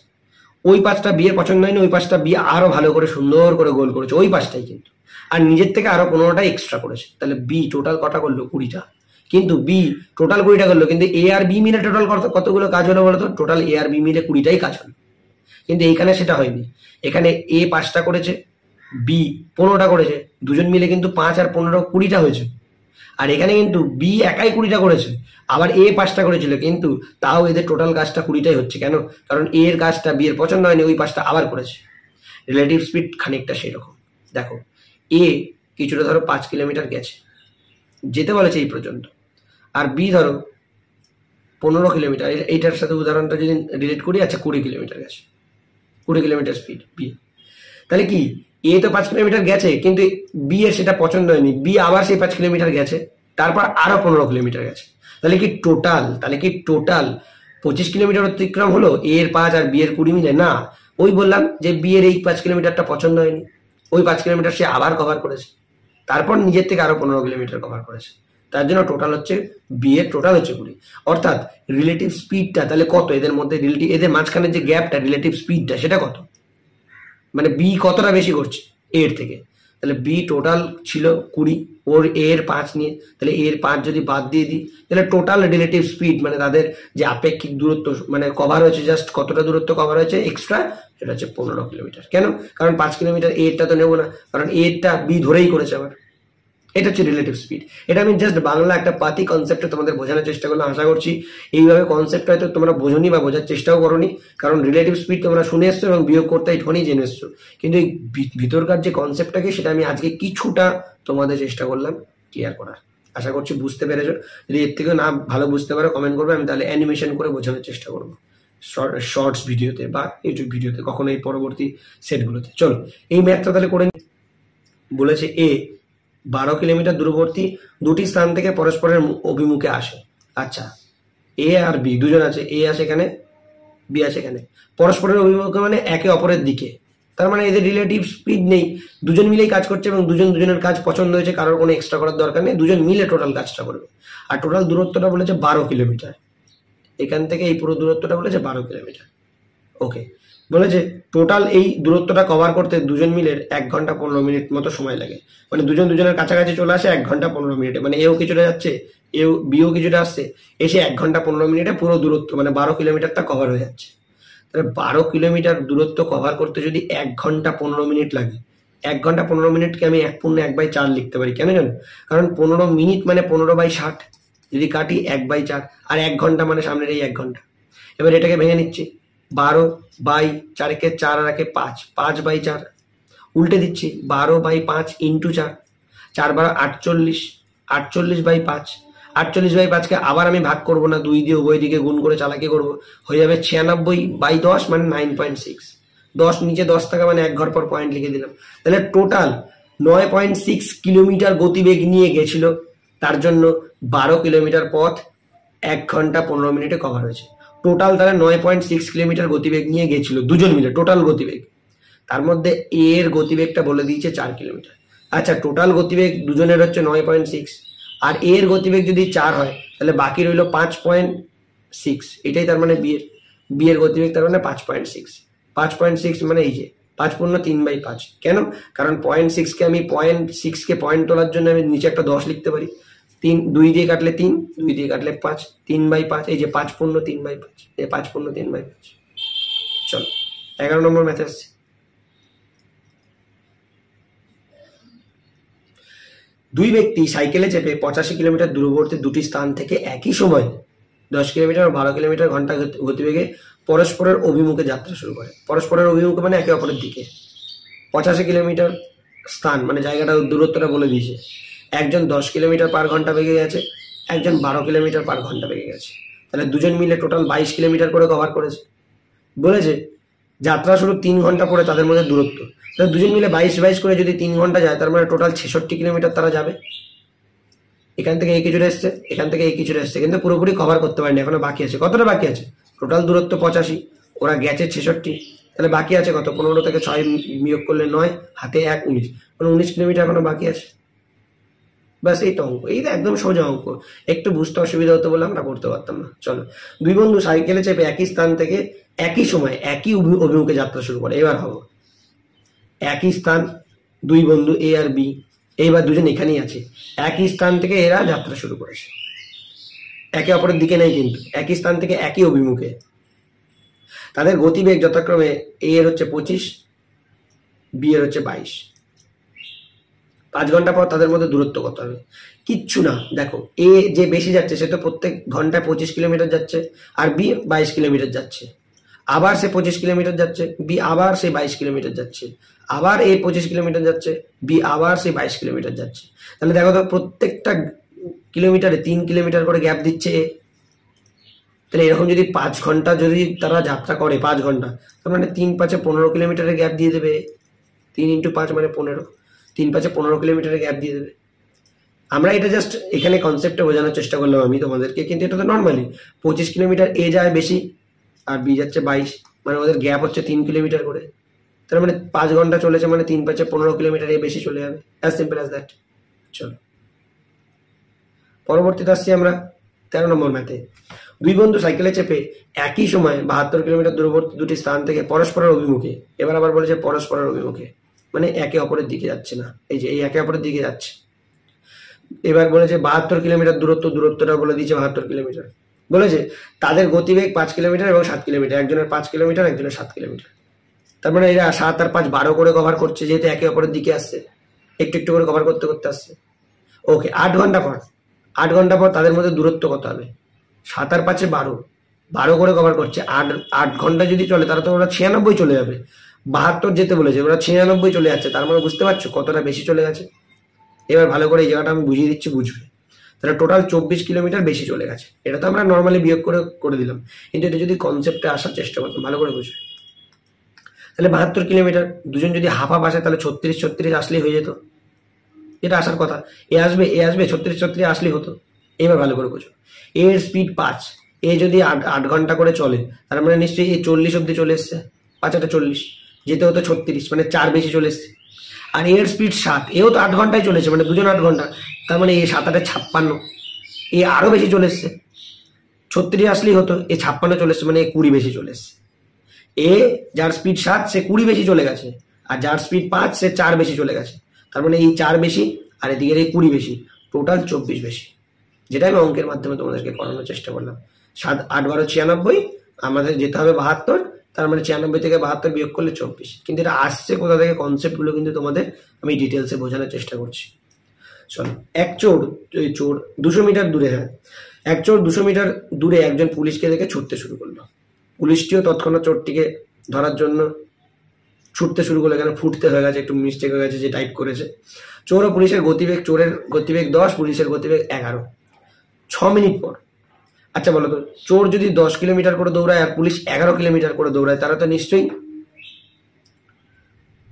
ওই 5টা বিয়ের পছন্দ হয়নি, ওই 5টা বিয়ে আরো ভালো করে সুন্দর করে গোল করেছে ওই 5টাই, কিন্তু আর নিজের থেকে আরো 15টা এক্সট্রা করেছে। তাহলে বি টোটাল কটা করলো 20টা, কিন্তু বি টোটাল 20টা করলো, কিন্তু এ আর বি মিলে টোটাল কতগুলো কাজ হলো বলতো? টোটাল এ আর বি মিলে 20টাই কাজ হলো। কিন্তু এইখানে সেটা হয়নি, এখানে এ 5টা করেছে বি 15টা করেছে, দুজন মিলে কিন্তু 5 আর 15 20টা হয়েছে। আর এখানে কিন্তু বি একাই 20টা করেছে, আবার এ 5টা করেছিল, কিন্তু তাও এদের টোটাল কাজটা 20টাই হচ্ছে। কেন? কারণ এর কাজটা বি এর পছন্দ হয়নি, ওই 5টা আবার করেছে। রিলেটিভ স্পিড খানিকটা সেরকম। দেখো এ কিছুটা ধরো 5 কিলোমিটার গেছে, যেতে বলেছে এই পর্যন্ত, আর বি ধরো 15 কিলোমিটার, এইটার সাথে উদাহরণটা যদি রিলেট করি, আচ্ছা 20 কিলোমিটার গেছে, 20 কিলোমিটার স্পিড বি। তাহলে কি এ তো 5 কিলোমিটার গেছে, কিন্তু বি এর সেটা পছন্দ হয়নি, বি আবার সেই 5 কিলোমিটার গেছে, তারপর আরো 15 কিলোমিটার গেছে। তাহলে কি টোটাল 25 কিলোমিটার অতিক্রম হলো এর 5 আর বি এর 20 মিলে? না, ওই বললাম যে বি এর এই 5 কিলোমিটারটা পছন্দ হয়নি, ওই 5 কিলোমিটার সে আবার কভার করেছে, তারপর নিজের থেকে আরো 15 কিলোমিটার কভার করেছে, তার জন্য টোটাল হচ্ছে বি এর টোটাল হচ্ছে 20। অর্থাৎ রিলেটিভ স্পিডটা তাহলে কত এদের মধ্যে, এদের মাঝখানে যে গ্যাপটা রিলেটিভ স্পিডটা সেটা কত, মানে বি কতটা বেশি করছে এর থেকে। তাহলে বি টোটাল ছিল 20, ওর এর 5 নিয়ে, তাহলে এর 5 যদি বাদ দিয়ে দিই, তাহলে টোটাল রিলেটিভ স্পিড মানে তাদের যে আপেক্ষিক দূরত্ব মানে কভার হয়েছে, জাস্ট কতটা দূরত্ব কভার হয়েছে এক্সট্রা, সেটা হচ্ছে 15 কিলোমিটার। কেন? কারণ 5 কিলোমিটার এরটা তো নেবো না, কারণ এরটা বি ধরেই করেছে আবার। এটা হচ্ছে রিলেটিভ স্পিড। এটা আমি জাস্ট বাংলা একটা পাতি কনসেপ্টে তোমাদের বোঝানোর চেষ্টা করলাম। আশা করছি এইভাবে কনসেপ্ট হয়তো তোমরা বোঝনি বা বোঝার চেষ্টাও করোনি, কারণ রিলেটিভ স্পিড তোমরা শুনে এসছো এবং বিয়োগ করতে এইটুকুনি জেনে এসছো, কিন্তু এই ভিতরকার যে কনসেপ্টটাকে সেটা আমি আজকে কিছুটা তোমাদের চেষ্টা করলাম ক্লিয়ার করার। আশা করছি বুঝতে পেরেছো। যদি এর থেকেও না ভালো বুঝতে পারো কমেন্ট করবে, আমি তাহলে অ্যানিমেশন করে বোঝানোর চেষ্টা করবো শর্টস ভিডিওতে বা ইউটিউব ভিডিওতে, কখনো এই পরবর্তী সেটগুলোতে। চলো এই ম্যাথটা তাহলে করে বলেছে এ 12 কিলোমিটার দূরবর্তী দুটি স্থান থেকে পরস্পরের অভিমুখে আসে। আচ্ছা এ আর বি দুজন আছে, এ আছে এখানে বি আছে এখানে, পরস্পরের অভিমুখে মানে একে অপরের দিকে, তার মানে এদের রিলেটিভ স্পিড নেই, দুজন মিলেই কাজ করছে এবং দুজনের কাজ পছন্দ হয়েছে, কারোর কোনো এক্সট্রা করার দরকার নেই, দুজন মিলে টোটাল কাজটা করবে। আর টোটাল দূরত্বটা বলেছে 12 কিলোমিটার, এখান থেকে এই পুরো দূরত্বটা বলেছে 12 কিলোমিটার। ওকে, বলেছে টোটাল এই দূরত্বটা কভার করতে দুজন মিলে 1 ঘন্টা 15 মিনিট মতো সময় লাগে, মানে দুজনের কাছাকাছি চলে আসে 1 ঘন্টা 15 মিনিটে, মানে এও কিছুটা যাচ্ছে এও বিও কিছুটা আসছে, এসে 1 ঘন্টা 15 মিনিটে পুরো দূরত্ব মানে 12 কিলোমিটারটা কভার হয়ে যাচ্ছে। তাহলে 12 কিলোমিটার দূরত্ব কভার করতে যদি 1 ঘন্টা 15 মিনিট লাগে, 1 ঘন্টা 15 মিনিটকে আমি 1/4 লিখতে পারি। কেন জানো? কারণ 15 মিনিট মানে 15/60, যদি কাটি 1/4, আর 1 ঘন্টা মানে সামনের এই 1 ঘন্টা। এবার এটাকে ভেঙে নিচ্ছি, 12/4কে 4 আর 5, 5/4 উল্টে দিচ্ছি, 12/5 × 4, 4 × 48, 48/5, 48/5 আবার আমি ভাগ করব না, 2 দিয়ে উভয় দিকে গুণ করে চালাকি করব, হয়ে যাবে 96/10 মানে 9.6। 10 নিচে 10 থাকা মানে 1 ঘর পর পয়েন্ট লিখে দিলাম। তাহলে টোটাল 9.6 কিলোমিটার গতিবেগ নিয়ে গেছিল, তার জন্য 12 কিলোমিটার পথ 1 ঘন্টা 15 মিনিটে কভার হয়েছে। টোটাল তারা 9.6 কিলোমিটার গতিবেগ নিয়ে গেছিল দুজন মিলে, টোটাল গতিবেগ। তার মধ্যে এ এর গতিবেগটা বলে দিয়েছে 4 কিলোমিটার। আচ্ছা, টোটাল গতিবেগ দুজনের হচ্ছে 9.6, আর এ এর গতিবেগ যদি 4 হয় তাহলে বাকি রইল 5.6। এটাই তার মানে বি এর গতিবেগ তার মানে 5.6। 5.6 মানে এই যে 5 পূর্ণ 3/5। কেন? কারণ 0.6কে আমি 0.6কে পয়েন্ট তোলার জন্য আমি নিচে একটা 10 লিখতে পারি। 3 2 দিয়ে কাটলে 3, 2 দিয়ে কাটলে 5, 3/5। এই যে 5 পূর্ণ 3/5, এই 5 পূর্ণ 3/5। চলো 11 নম্বর ম্যাথ আসছে। দুই ব্যক্তি সাইকেলে চেপে 85 কিলোমিটার দূরবর্তী দুটি স্থান থেকে একই সময় 10 কিলোমিটার ও 12 কিলোমিটার ঘন্টা গতিবেগে পরস্পরের অভিমুখে যাত্রা শুরু করে। পরস্পরের অভিমুখে মানে একে অপরের দিকে। 85 কিলোমিটার স্থান মানে জায়গাটা, দূরত্বটা বলে দিয়েছে। একজন 10 কিলোমিটার পার ঘন্টা বেগে গেছে, একজন 12 কিলোমিটার পার ঘন্টা বেগে গেছে। তাহলে দুজন মিলে টোটাল 22 কিলোমিটার করে কভার করেছে। বলেছে যাত্রা শুরু 3 ঘন্টা পরে তাদের মধ্যে দূরত্ব। তাহলে দুজন মিলে 22 করে যদি 3 ঘন্টা যায়, তার মানে টোটাল 66 কিলোমিটার তারা যাবে। এখান থেকে এই কিছুটা এসছে, এখান থেকে এই কিছুটা এসছে, কিন্তু পুরোপুরি কভার করতে পারেনি, এখনো বাকি আছে। কতটা বাকি আছে? টোটাল দূরত্ব 85, ওরা গেছে 66, তাহলে বাকি আছে কত? 15 থেকে 6 বিয়োগ করলে 9, হাতে 1 19, মানে 19 কিলোমিটার এখনো বাকি আছে। ব্যাস এইটা অঙ্ক, এই একদম সোজা অঙ্ক। একটু বুঝতে অসুবিধা হতো বলে আমরা করতে পারতাম না। চলো, দুই বন্ধু সাইকেলে চেপে একই স্থান থেকে একই সময় একই অভিমুখে যাত্রা শুরু করে। এবার হবো একই স্থান, দুই বন্ধু এ আর বি, এইবার দুজন এখানেই আছে। একই স্থান থেকে এরা যাত্রা শুরু করেছে, একে অপরের দিকে নেই কিন্তু, একই স্থান থেকে একই অভিমুখে। তাদের গতিবেগ যথাক্রমে এ এর হচ্ছে 25, বি এর হচ্ছে 22। 5 ঘন্টা পর তাদের মধ্যে দূরত্ব কত হবে? কিচ্ছু না, দেখো এ যে বেশি যাচ্ছে সে তো প্রত্যেক ঘন্টায় 25 কিলোমিটার যাচ্ছে, আর বি 22 কিলোমিটার যাচ্ছে। আবার সে 25 কিলোমিটার যাচ্ছে, বি আবার সে 22 কিলোমিটার যাচ্ছে। আবার এ 25 কিলোমিটার যাচ্ছে, বি আবার সে 22 কিলোমিটার যাচ্ছে। তাহলে দেখো তো প্রত্যেকটা কিলোমিটারে 3 কিলোমিটার করে গ্যাপ দিচ্ছে এ। তাহলে এরকম যদি 5 ঘন্টা যদি তারা যাত্রা করে, 5 ঘন্টা, তার মানে 3 5 15 কিলোমিটারের গ্যাপ দিয়ে দেবে। 3 × 5 মানে 15, 3 5 15 কিলোমিটারের গ্যাপ দিয়ে দেবে। আমরা এটা জাস্ট এখানে কনসেপ্টে বোঝানোর চেষ্টা করলাম আমি তোমাদেরকে, কিন্তু এটা তো নর্মালি 25 কিলোমিটার এ যায় বেশি আর বি যাচ্ছে 22, মানে ওদের গ্যাপ হচ্ছে 3 কিলোমিটার করে। তার মানে 5 ঘন্টা চলেছে, মানে 3 5 15 কিলোমিটার এ বেশি চলে যাবে। As simple as that. চলো পরবর্তীতে আসছি আমরা 13 নম্বর ম্যাথে। দুই বন্ধু সাইকেলে চেপে একই সময় 72 কিলোমিটার দূরবর্তী দুটি স্থান থেকে পরস্পরের অভিমুখে, এবার আবার বলেছে পরস্পরের অভিমুখে, মানে একে অপরের দিকে যাচ্ছে না, এই যে এই একে অপরের দিকে যাচ্ছে। এবার বলেছে 72 কিলোমিটার দূরত্বটা বলে দিয়েছে 72 কিলোমিটার। বলেছে তাদের গতিবেগ 5 কিলোমিটার এবং 7 কিলোমিটার, একজনের 5 কিলোমিটার একজনের 7 কিলোমিটার। তার মানে এরা 7 আর 5 12 করে কভার করছে, যেহেতু একে অপরের দিকে আসছে, একটু একটু করে কভার করতে করতে আসছে। ওকে, 8 ঘন্টা পর তাদের মধ্যে দূরত্ব কত হবে? 7 আর 5 12 করে কভার করছে। 8 ঘন্টা যদি চলে তাহলে তো ওরা 96 চলে যাবে। 72 যেতে বলেছে, ওরা 96 চলে যাচ্ছে। তার মানে বুঝতে পারছো কতটা বেশি চলে গেছে। এবার ভালো করে এই জায়গাটা আমি বুঝিয়ে দিচ্ছি, বুঝবে। তাহলে টোটাল 24 কিলোমিটার বেশি চলে গেছে। এটা তো আমরা নর্মালি বিয়োগ করে দিলাম, কিন্তু এটা যদি কনসেপ্টে আসার চেষ্টা করতাম, ভালো করে বুঝবে। তাহলে 72 কিলোমিটার, দুজন যদি হাফ হাফ আসে তাহলে 36 আসলেই হয়ে যেত। এটা আসার কথা, এ আসবে 36 আসলেই হতো। এবার ভালো করে বুঝো, এর স্পিড 5, এ যদি 8 ঘন্টা করে চলে, তার মানে নিশ্চয়ই এই 40 অব্দি চলে এসছে। 5 8 40, যেতে হতো 36, মানে 4 বেশি চলে এসছে। আর এর স্পিড 7, এও তো 8 ঘন্টায় চলেছে, মানে দুজন 8 ঘন্টা, তার মানে এ 7 8 56, এ আরো বেশি চলে এসছে। 36 আসলেই হতো, এ 56 চলে এসছে, মানে এ 20 বেশি চলে এসছে। এ যার স্পিড 7 সে 20 বেশি চলে গেছে, আর যার স্পিড 5 সে 4 বেশি চলে গেছে। তার মানে এই 4 বেশি আর এদিকের এই 20 বেশি, টোটাল 24 বেশি। যেটা আমি অঙ্কের মাধ্যমে তোমাদেরকে করানোর চেষ্টা করলাম। 7 8 12 96, আমাদের যেতে হবে 72, তার মানে 96 থেকে 72 বিয়োগ করলে 24। কিন্তু এটা আসছে কোথা থেকে, কনসেপ্টগুলো কিন্তু তোমাদের আমি ডিটেলসে বোঝানোর চেষ্টা করছি। চলো, এক চোর 200 মিটার দূরে, এক চোর 200 মিটার দূরে একজন পুলিশকে দেখে ছুটতে শুরু করলো। পুলিশটিও তৎক্ষণাৎ চোরটিকে ধরার জন্য ছুটতে শুরু করলো। এখানে ফুটতে হয়ে গেছে, একটু মিস্টেক হয়ে গেছে, যে টাইপ করেছে। চোর ও পুলিশের গতিবেগ, চোরের গতিবেগ 10, পুলিশের গতিবেগ 11। 6 মিনিট পর। আচ্ছা বলো তো, চোর যদি 10 কিলোমিটার করে দৌড়ায় আর পুলিশ 11 কিলোমিটার করে দৌড়ায়, তারা তো নিশ্চয়ই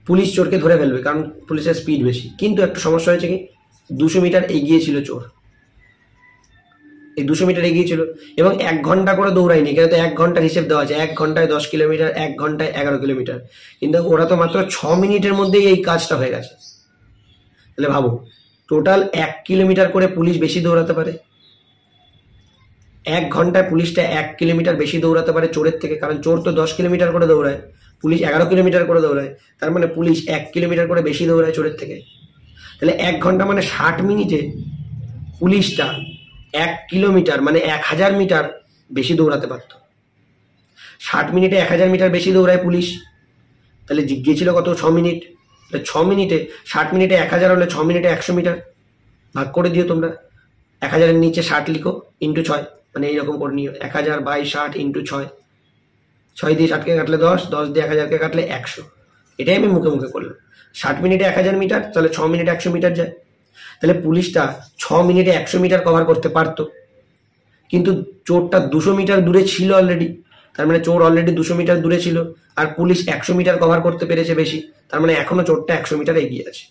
পুলিশ চোরকে ধরে ফেলবে, কারণ পুলিশের স্পিড বেশি। কিন্তু একটা সমস্যা হয়েছে কি, 200 মিটার এগিয়ে ছিল চোর, এই 200 মিটার এগিয়ে ছিল এবং 1 ঘন্টা করে দৌড়ায়নি, কেন তো 1 ঘন্টার হিসেব দেওয়া আছে, 1 ঘন্টায় 10 কিলোমিটার, 1 ঘন্টায় 11 কিলোমিটার, কিন্তু ওরা তো মাত্র 6 মিনিটের মধ্যেই এই কাজটা হয়ে গেছে। তাহলে ভাবো, টোটাল 1 কিলোমিটার করে পুলিশ বেশি দৌড়াতে পারে, 1 ঘন্টায় পুলিশটা 1 কিলোমিটার বেশি দৌড়াতে পারে চোরের থেকে, কারণ চোর তো 10 কিলোমিটার করে দৌড়ায়, পুলিশ 11 কিলোমিটার করে দৌড়ায়, তার মানে পুলিশ 1 কিলোমিটার করে বেশি দৌড়ায় চোরের থেকে। তাহলে 1 ঘন্টা মানে 60 মিনিটে পুলিশটা 1 কিলোমিটার মানে 1000 মিটার বেশি দৌড়াতে পারত। 60 মিনিটে 1000 মিটার বেশি দৌড়ায় পুলিশ, তাহলে গিয়েছিল কত, 6 মিনিট। তাহলে 6 মিনিটে, 60 মিনিটে 1000 হলে 6 মিনিটে 100 মিটার। ভাগ করে দিও তোমরা, 1000 এর নিচে 60 লিখো, ইন্টু 6, মানে এইরকম করে নিও, 1000 বাই 60 ইন্টু 6, 6 দিয়ে 60কে কাটলে 10, 10 দিয়ে 1000কে কাটলে 100। এটাই আমি মুখে মুখে করলাম। 60 মিনিটে 1000 মিটার, তাহলে 6 মিনিটে 100 মিটার যায়। তাহলে পুলিশটা 6 মিনিটে 100 মিটার কভার করতে পারতো, কিন্তু চোরটা 200 মিটার দূরে ছিল অলরেডি, তার মানে চোর অলরেডি 200 মিটার দূরে ছিল, আর পুলিশ 100 মিটার কভার করতে পেরেছে বেশি, তার মানে এখনো চোরটা 100 মিটার এগিয়ে আছে।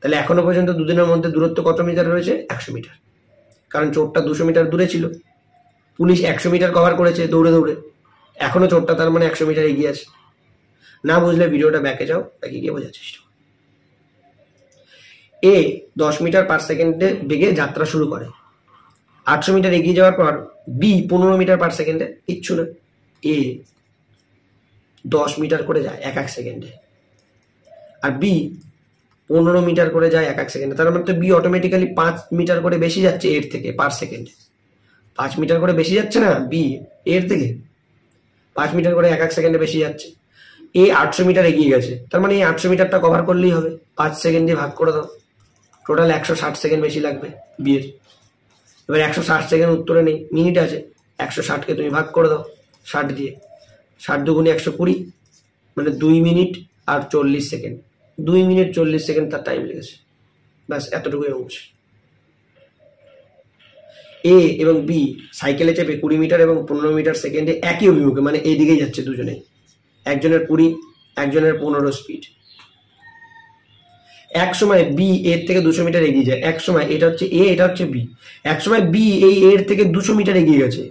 তাহলে এখনো পর্যন্ত দুজনের মধ্যে দূরত্ব কত মিটার রয়েছে, 100 মিটার, কারণ চোরটা 200 মিটার দূরে ছিল, পুলিশ 100 মিটার কভার করেছে দৌড়ে দৌড়ে, এখনো চোরটা তার মানে 100 মিটার এগিয়ে আছে। না বুঝলে ভিডিওটা ব্যাকে যাও, ব্যাকে গিয়ে বোঝার চেষ্টা। এ 10 মিটার পার সেকেন্ডে বেগে যাত্রা শুরু করে, 800 মিটার এগিয়ে যাওয়ার পর বি 15 মিটার পার সেকেন্ডে, কিচ্ছু না, এ 10 মিটার করে যায় এক এক সেকেন্ডে, আর বি 15 মিটার করে যায় এক এক সেকেন্ডে, তার মানে তো বি অটোমেটিক্যালি 5 মিটার করে বেশি যাচ্ছে এর থেকে পার সেকেন্ডে। 5 মিটার করে বেশি যাচ্ছে না বি এর থেকে, 5 মিটার করে এক এক সেকেন্ডে বেশি যাচ্ছে। এ 800 মিটার এগিয়ে গেছে, তার মানে এই 800 মিটারটা কভার করলেই হবে, 5 সেকেন্ড দিয়ে ভাগ করে দাও, টোটাল 160 সেকেন্ড বেশি লাগবে বি এর। এবার 160 সেকেন্ড উত্তরে নেই, মিনিট আছে, 160কে তুমি ভাগ করে দাও 60 দিয়ে, 60 দুগুণে 120, মানে 2 মিনিট আর 40 সেকেন্ড, 2 মিনিট 40 সেকেন্ড তার টাইম লেগেছে। ব্যাস এতটুকুই অংশ। এ এবং বি সাইকেলে চেপে 20 মিটার এবং 15 মিটার সেকেন্ডে একই অভিমুখে, মানে এই দিকেই যাচ্ছে দুজনে, একজনের 20 একজনের 15 স্পিড। এক সময় বি এর থেকে 200 মিটার এগিয়ে যায়, এক সময়, এটা হচ্ছে এ এটা হচ্ছে বি, এক সময় বি এই এর থেকে 200 মিটার এগিয়ে গেছে।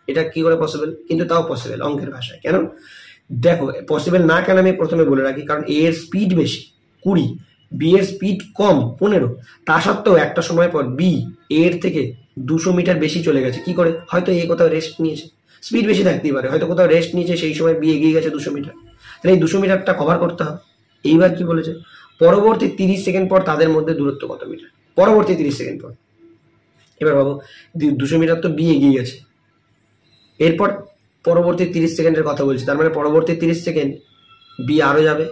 এটা কি করে পসিবল? কিন্তু তাও পসিবল অঙ্কের ভাষায়। কেন দেখো, পসিবল না কেন আমি প্রথমে বলে রাখি, কারণ এ এর স্পিড বেশি 20, বি এর স্পিড কম 15, তা সত্ত্বেও একটা সময় পর বি এর থেকে 200 মিটার বেশি চলে গেছে। কি করে? হয়তো এ কোথাও রেস্ট নিয়েছে, স্পিড বেশি থাকতেই পারে, হয়তো কোথাও রেস্ট নিয়েছে, সেই সময় বি এগিয়ে গেছে 200 মিটার। তাহলে এই 200 মিটারটা কভার করতে হবে। এইবার কি বলেছে, পরবর্তী 30 সেকেন্ড পর তাদের মধ্যে দূরত্ব কত মিটার, পরবর্তী 30 সেকেন্ড পর। এবার ভাবো, 200 মিটার তো বি এগিয়ে গেছে, এরপর পরবর্তী 30 সেকেন্ডের কথা বলছি, তার মানে পরবর্তী 30 সেকেন্ড বি আরো যাবে,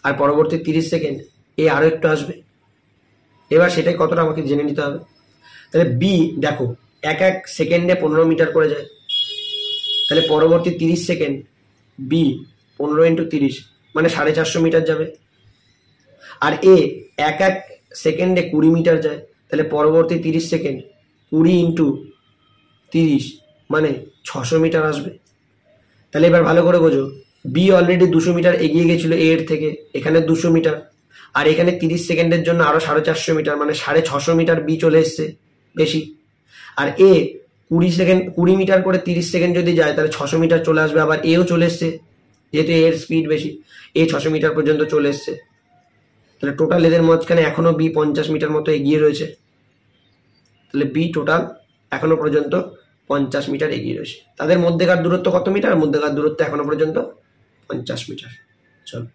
আর পরবর্তী 30 সেকেন্ড এ আরো একটু আসবে। এবার সেটাই কতটা আমাকে জেনে নিতে হবে। তাহলে বি দেখো এক এক সেকেন্ডে 15 মিটার করে যায়, তাহলে পরবর্তী 30 সেকেন্ড বি 15 × 30 মানে 450 মিটার যাবে। আর এ এক এক সেকেন্ডে 20 মিটার যায়, তাহলে পরবর্তী 30 সেকেন্ড 20 × 30 মানে 600 মিটার আসবে। তাহলে এবার ভালো করে বোঝো, বি অলরেডি 200 মিটার এগিয়ে গেছিল এর থেকে, এখানে 200 মিটার, আর এখানে 30 সেকেন্ডের জন্য আরো 450 মিটার, মানে 650 মিটার বি চলে এসছে বেশি। আর এ 20 মিটার করে 30 সেকেন্ড যদি যায়, তাহলে 600 মিটার চলে আসবে, আবার এও চলে এসছে, যেহেতু এর স্পিড বেশি, এ 600 মিটার পর্যন্ত চলে এসছে। তাহলে টোটাল এদের মাঝখানে এখনো বি 50 মিটার মতো এগিয়ে রয়েছে। তাহলে বি টোটাল এখনো পর্যন্ত 50 মিটার এগিয়ে রয়েছে। তাদের মধ্যেকার দূরত্ব কত মিটার? মধ্যেকার দূরত্ব এখনো পর্যন্ত 50 মিটার। চলো,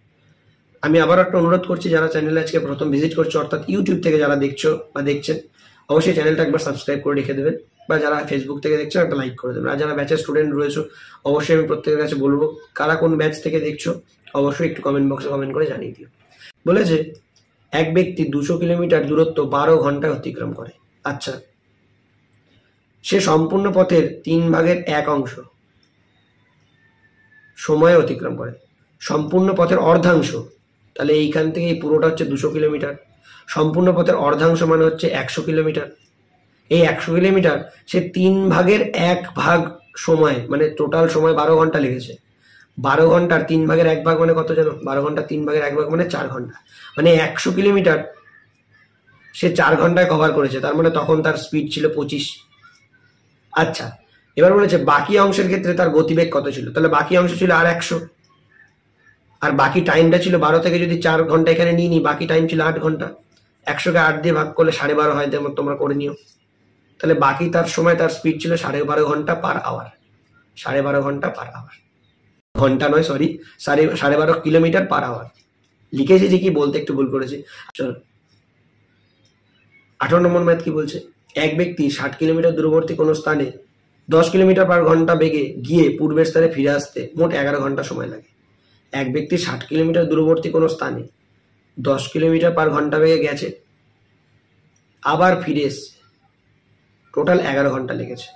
আমি আবার একটা অনুরোধ করছি, যারা চ্যানেলে আজকে প্রথম ভিজিট করছো, অর্থাৎ ইউটিউব থেকে যারা দেখছো বা দেখছেন, অবশ্যই চ্যানেলটা একবার সাবস্ক্রাইব করে রেখে দেবেন, বা যারা ফেসবুক থেকে দেখছেন একটা লাইক করে দেবেন। আর যারা ব্যাচের স্টুডেন্ট রয়েছে, অবশ্যই আমি প্রত্যেকের কাছে বলবো, কারা কোন ব্যাচ থেকে দেখছো অবশ্যই একটু কমেন্ট বক্সে কমেন্ট করে জানিয়ে দিও। বলেছে এক ব্যক্তি 200 কিলোমিটার দূরত্ব 12 ঘন্টায় অতিক্রম করে। আচ্ছা, সে সম্পূর্ণ পথের 3/1 অংশ সময়ে অতিক্রম করে, সম্পূর্ণ পথের অর্ধাংশ, তাহলে এইখান থেকে এই পুরোটা হচ্ছে 200 কিলোমিটার, সম্পূর্ণ পথের অর্ধাংশ মানে হচ্ছে 100 কিলোমিটার। এই 100 কিলোমিটার সে 3 ভাগের 1 ভাগ সময়, মানে টোটাল সময় 12 ঘন্টা লেগেছে। 12 ঘন্টার 3 ভাগের 1 ভাগ মানে কত জানো? 12 ঘন্টা 3 ভাগের 1 ভাগ মানে 4 ঘন্টা। মানে 100 কিলোমিটার সে 4 ঘন্টায় কভার করেছে, তার মানে তখন তার স্পিড ছিল 25। আচ্ছা, এবার বলেছে বাকি অংশের ক্ষেত্রে তার গতিবেগ কত ছিল। তাহলে বাকি অংশ ছিল আর 100, আর বাকি টাইমটা ছিল 12 থেকে যদি 4 ঘন্টা এখানে নিয়ে নিই, বাকি টাইম ছিল 8 ঘন্টা। 100কে 8 দিয়ে ভাগ করলে 12.5 হয়, যেমন তোমরা করে নিও। তাহলে বাকি তার সময় তার স্পিড ছিল 12.5 ঘন্টা পার আওয়ার। 12.5 ঘন্টা পার আওয়ার, ঘন্টা নয় সরি, 12.5 কিলোমিটার পার আওয়ার লিখেছি, যে কি বলতে একটু ভুল করেছি। চলো 18 নম্বর ম্যাথ কি বলছে। এক ব্যক্তি 60 কিলোমিটার দূরবর্তী কোনো স্থানে 10 কিলোমিটার পার ঘন্টা বেগে গিয়ে পূর্বের স্থানে ফিরে আসতে মোট 11 ঘন্টা সময় লাগে। এক ব্যক্তি 60 কিলোমিটার দূরবর্তী কোনো স্থানে 10 কিলোমিটার পার ঘন্টা বেগে গেছে, আবার ফিরে এসছে, টোটাল 11 ঘন্টা লেগেছে।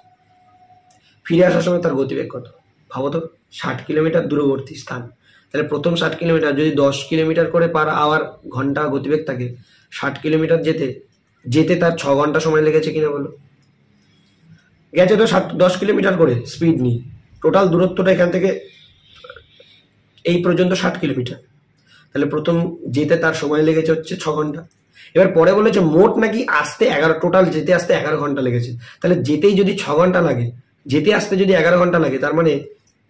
ফিরে আসার সময় তার গতিবেগ কত? ভাবো তো, 60 কিলোমিটার দূরবর্তী স্থান, তাহলে প্রথম 60 কিলোমিটার যদি 10 কিলোমিটার করে পার আওয়ার ঘন্টা গতিবেগ থাকে, 60 কিলোমিটার যেতে তার 6 ঘন্টা সময় লেগেছে কিনা বলো। গেছে তো 10 কিলোমিটার করে স্পিড নিয়ে, টোটাল দূরত্বটা এখান থেকে এই পর্যন্ত 60 কিলোমিটার, তাহলে প্রথম যেতে তার সময় লেগেছে হচ্ছে 6 ঘন্টা। এবার পরে বলেছে মোট নাকি আসতে 11, টোটাল যেতে আসতে 11 ঘন্টা লেগেছে। তাহলে যেতেই যদি 6 ঘন্টা লাগে, যেতে আসতে যদি 11 ঘন্টা লাগে, তার মানে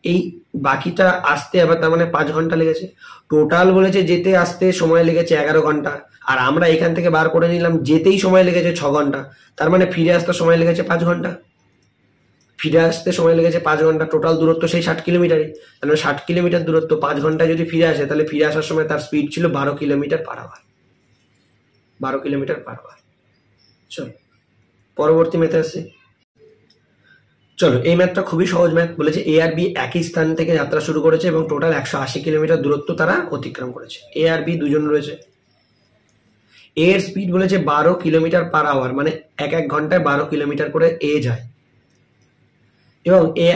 এই বাকিটা আসতে আবার তার মানে 5 ঘন্টা লেগেছে। টোটাল বলেছে যেতে আসতে সময় লেগেছে 11 ঘন্টা, আর আমরা এখান থেকে বার করে নিলাম যেতেই সময় লেগেছে 6 ঘন্টা, তার মানে ফিরে আসতে সময় লেগেছে 5 ঘন্টা। ফিরে আসতে সময় লেগেছে 5 ঘন্টা, টোটাল দূরত্ব সেই 60 কিলোমিটারই, তাহলে 60 কিলোমিটার দূরত্ব 5 ঘন্টা যদি ফিরে আসে, তাহলে ফিরে আসার সময় তার স্পিড ছিল 12 kilometre per hour. 12 kilometre per hour. চলো পরবর্তী ম্যাথে আসছি। চলো এই ম্যাথটা খুবই সহজ ম্যাথ। বলেছে এ আর বি একই স্থান থেকে যাত্রা শুরু করেছে এবং টোটাল 180 কিলোমিটার দূরত্ব তারা অতিক্রম করেছে। এ আর বি দুজন রয়েছে। এ এর স্পিড বলেছে 12 কিলোমিটার পার আওয়ার, মানে এক ঘন্টায় 12 কিলোমিটার করে এ যায়, এবং এ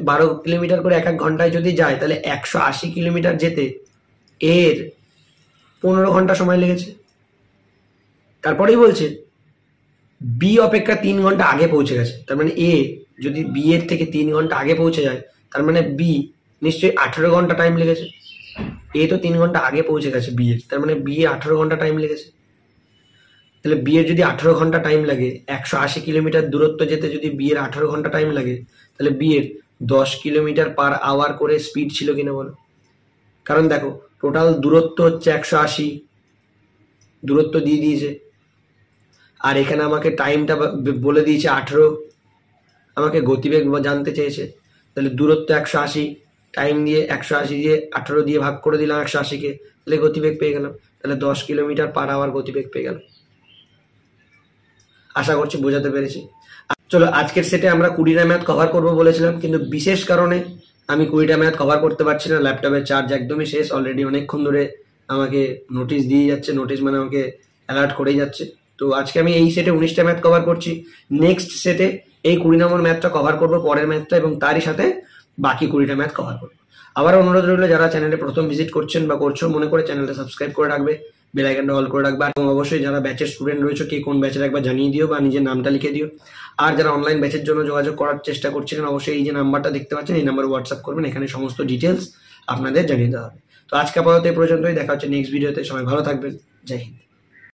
12 কিলোমিটার করে এক ঘন্টায় যদি যায়, তাহলে 180 কিলোমিটার যেতে এর 15 ঘন্টা সময় লেগেছে। তারপরেই বলছে বি অপেক্ষা 3 ঘন্টা আগে পৌঁছে গেছে, তার মানে এ যদি বি এর থেকে 3 ঘন্টা আগে পৌঁছে যায়, তার মানে বি নিশ্চয়ই 18 ঘন্টা টাইম লেগেছে। এ তো 3 ঘন্টা আগে পৌঁছে গেছে বি এর, তার মানে বি এ 18 ঘন্টা টাইম লেগেছে। তাহলে বি এর যদি 18 ঘন্টা টাইম লাগে, 180 কিলোমিটার দূরত্ব যেতে যদি বি এর 18 ঘন্টা টাইম লাগে, তাহলে বি এর 10 কিলোমিটার পার আওয়ার করে স্পিড ছিল কিনা বলো। কারণ দেখো টোটাল দূরত্ব হচ্ছে 180, দূরত্ব দিয়ে দিয়েছে, আর এখানে আমাকে টাইমটা বলে দিয়েছে 18, আমাকে গতিবেগ জানতে চেয়েছে। তাহলে দূরত্ব 180, টাইম দিয়ে 180 দিয়ে 18 দিয়ে ভাগ করে দিলাম 180কে, তাহলে গতিবেগ পেয়ে গেলাম। তাহলে 10 কিলোমিটার পার আওয়ার গতিবেগ পেয়ে গেলাম। আশা করছি বোঝাতে পেরেছি। চলো আজকের সেটে আমরা 20টা ম্যাথ কভার করবো বলেছিলাম, কিন্তু বিশেষ কারণে আমি 20টা ম্যাথ কভার করতে পারছি না। ল্যাপটপের চার্জ একদমই শেষ, অলরেডি অনেকক্ষণ ধরে আমাকে নোটিশ দিয়ে যাচ্ছে, নোটিশ মানে আমাকে অ্যালার্ট করেই যাচ্ছে। তো আজকে আমি এই সেটে 19টা ম্যাথ কভার করছি। নেক্সট সেটে এই 20 নম্বর ম্যাথটা কভার করবো, পরের ম্যাথটা, এবং তারই সাথে বাকি 20টা ম্যাথ কভার করবো। আবার অনুরোধ রইল, যারা চ্যানেলে প্রথম ভিজিট করছেন বা করছো, মনে করে চ্যানেলটা সাবস্ক্রাইব করে রাখবে, বেল আইকনটা অল করে রাখবে, এবং অবশ্যই যারা ব্যাচের স্টুডেন্ট রয়েছে কে কোন ব্যাচের একবার জানিয়ে দিও বা নিজের নামটা লিখে দিও। আর যারা অনলাইন ব্যাচের জন্য যোগাযোগ করার চেষ্টা করছিলেন, অবশ্যই এই যে নাম্বারটা দেখতে পাচ্ছেন এই নাম্বারে হোয়াটসঅ্যাপ করবেন, এখানে সমস্ত ডিটেলস আপনাদের জানিয়ে দেওয়া হবে। তো আজকে আপাতত এই পর্যন্তই, দেখা হচ্ছে নেক্সট ভিডিওতে। সবাই ভালো থাকবেন, জয় হিন্দ।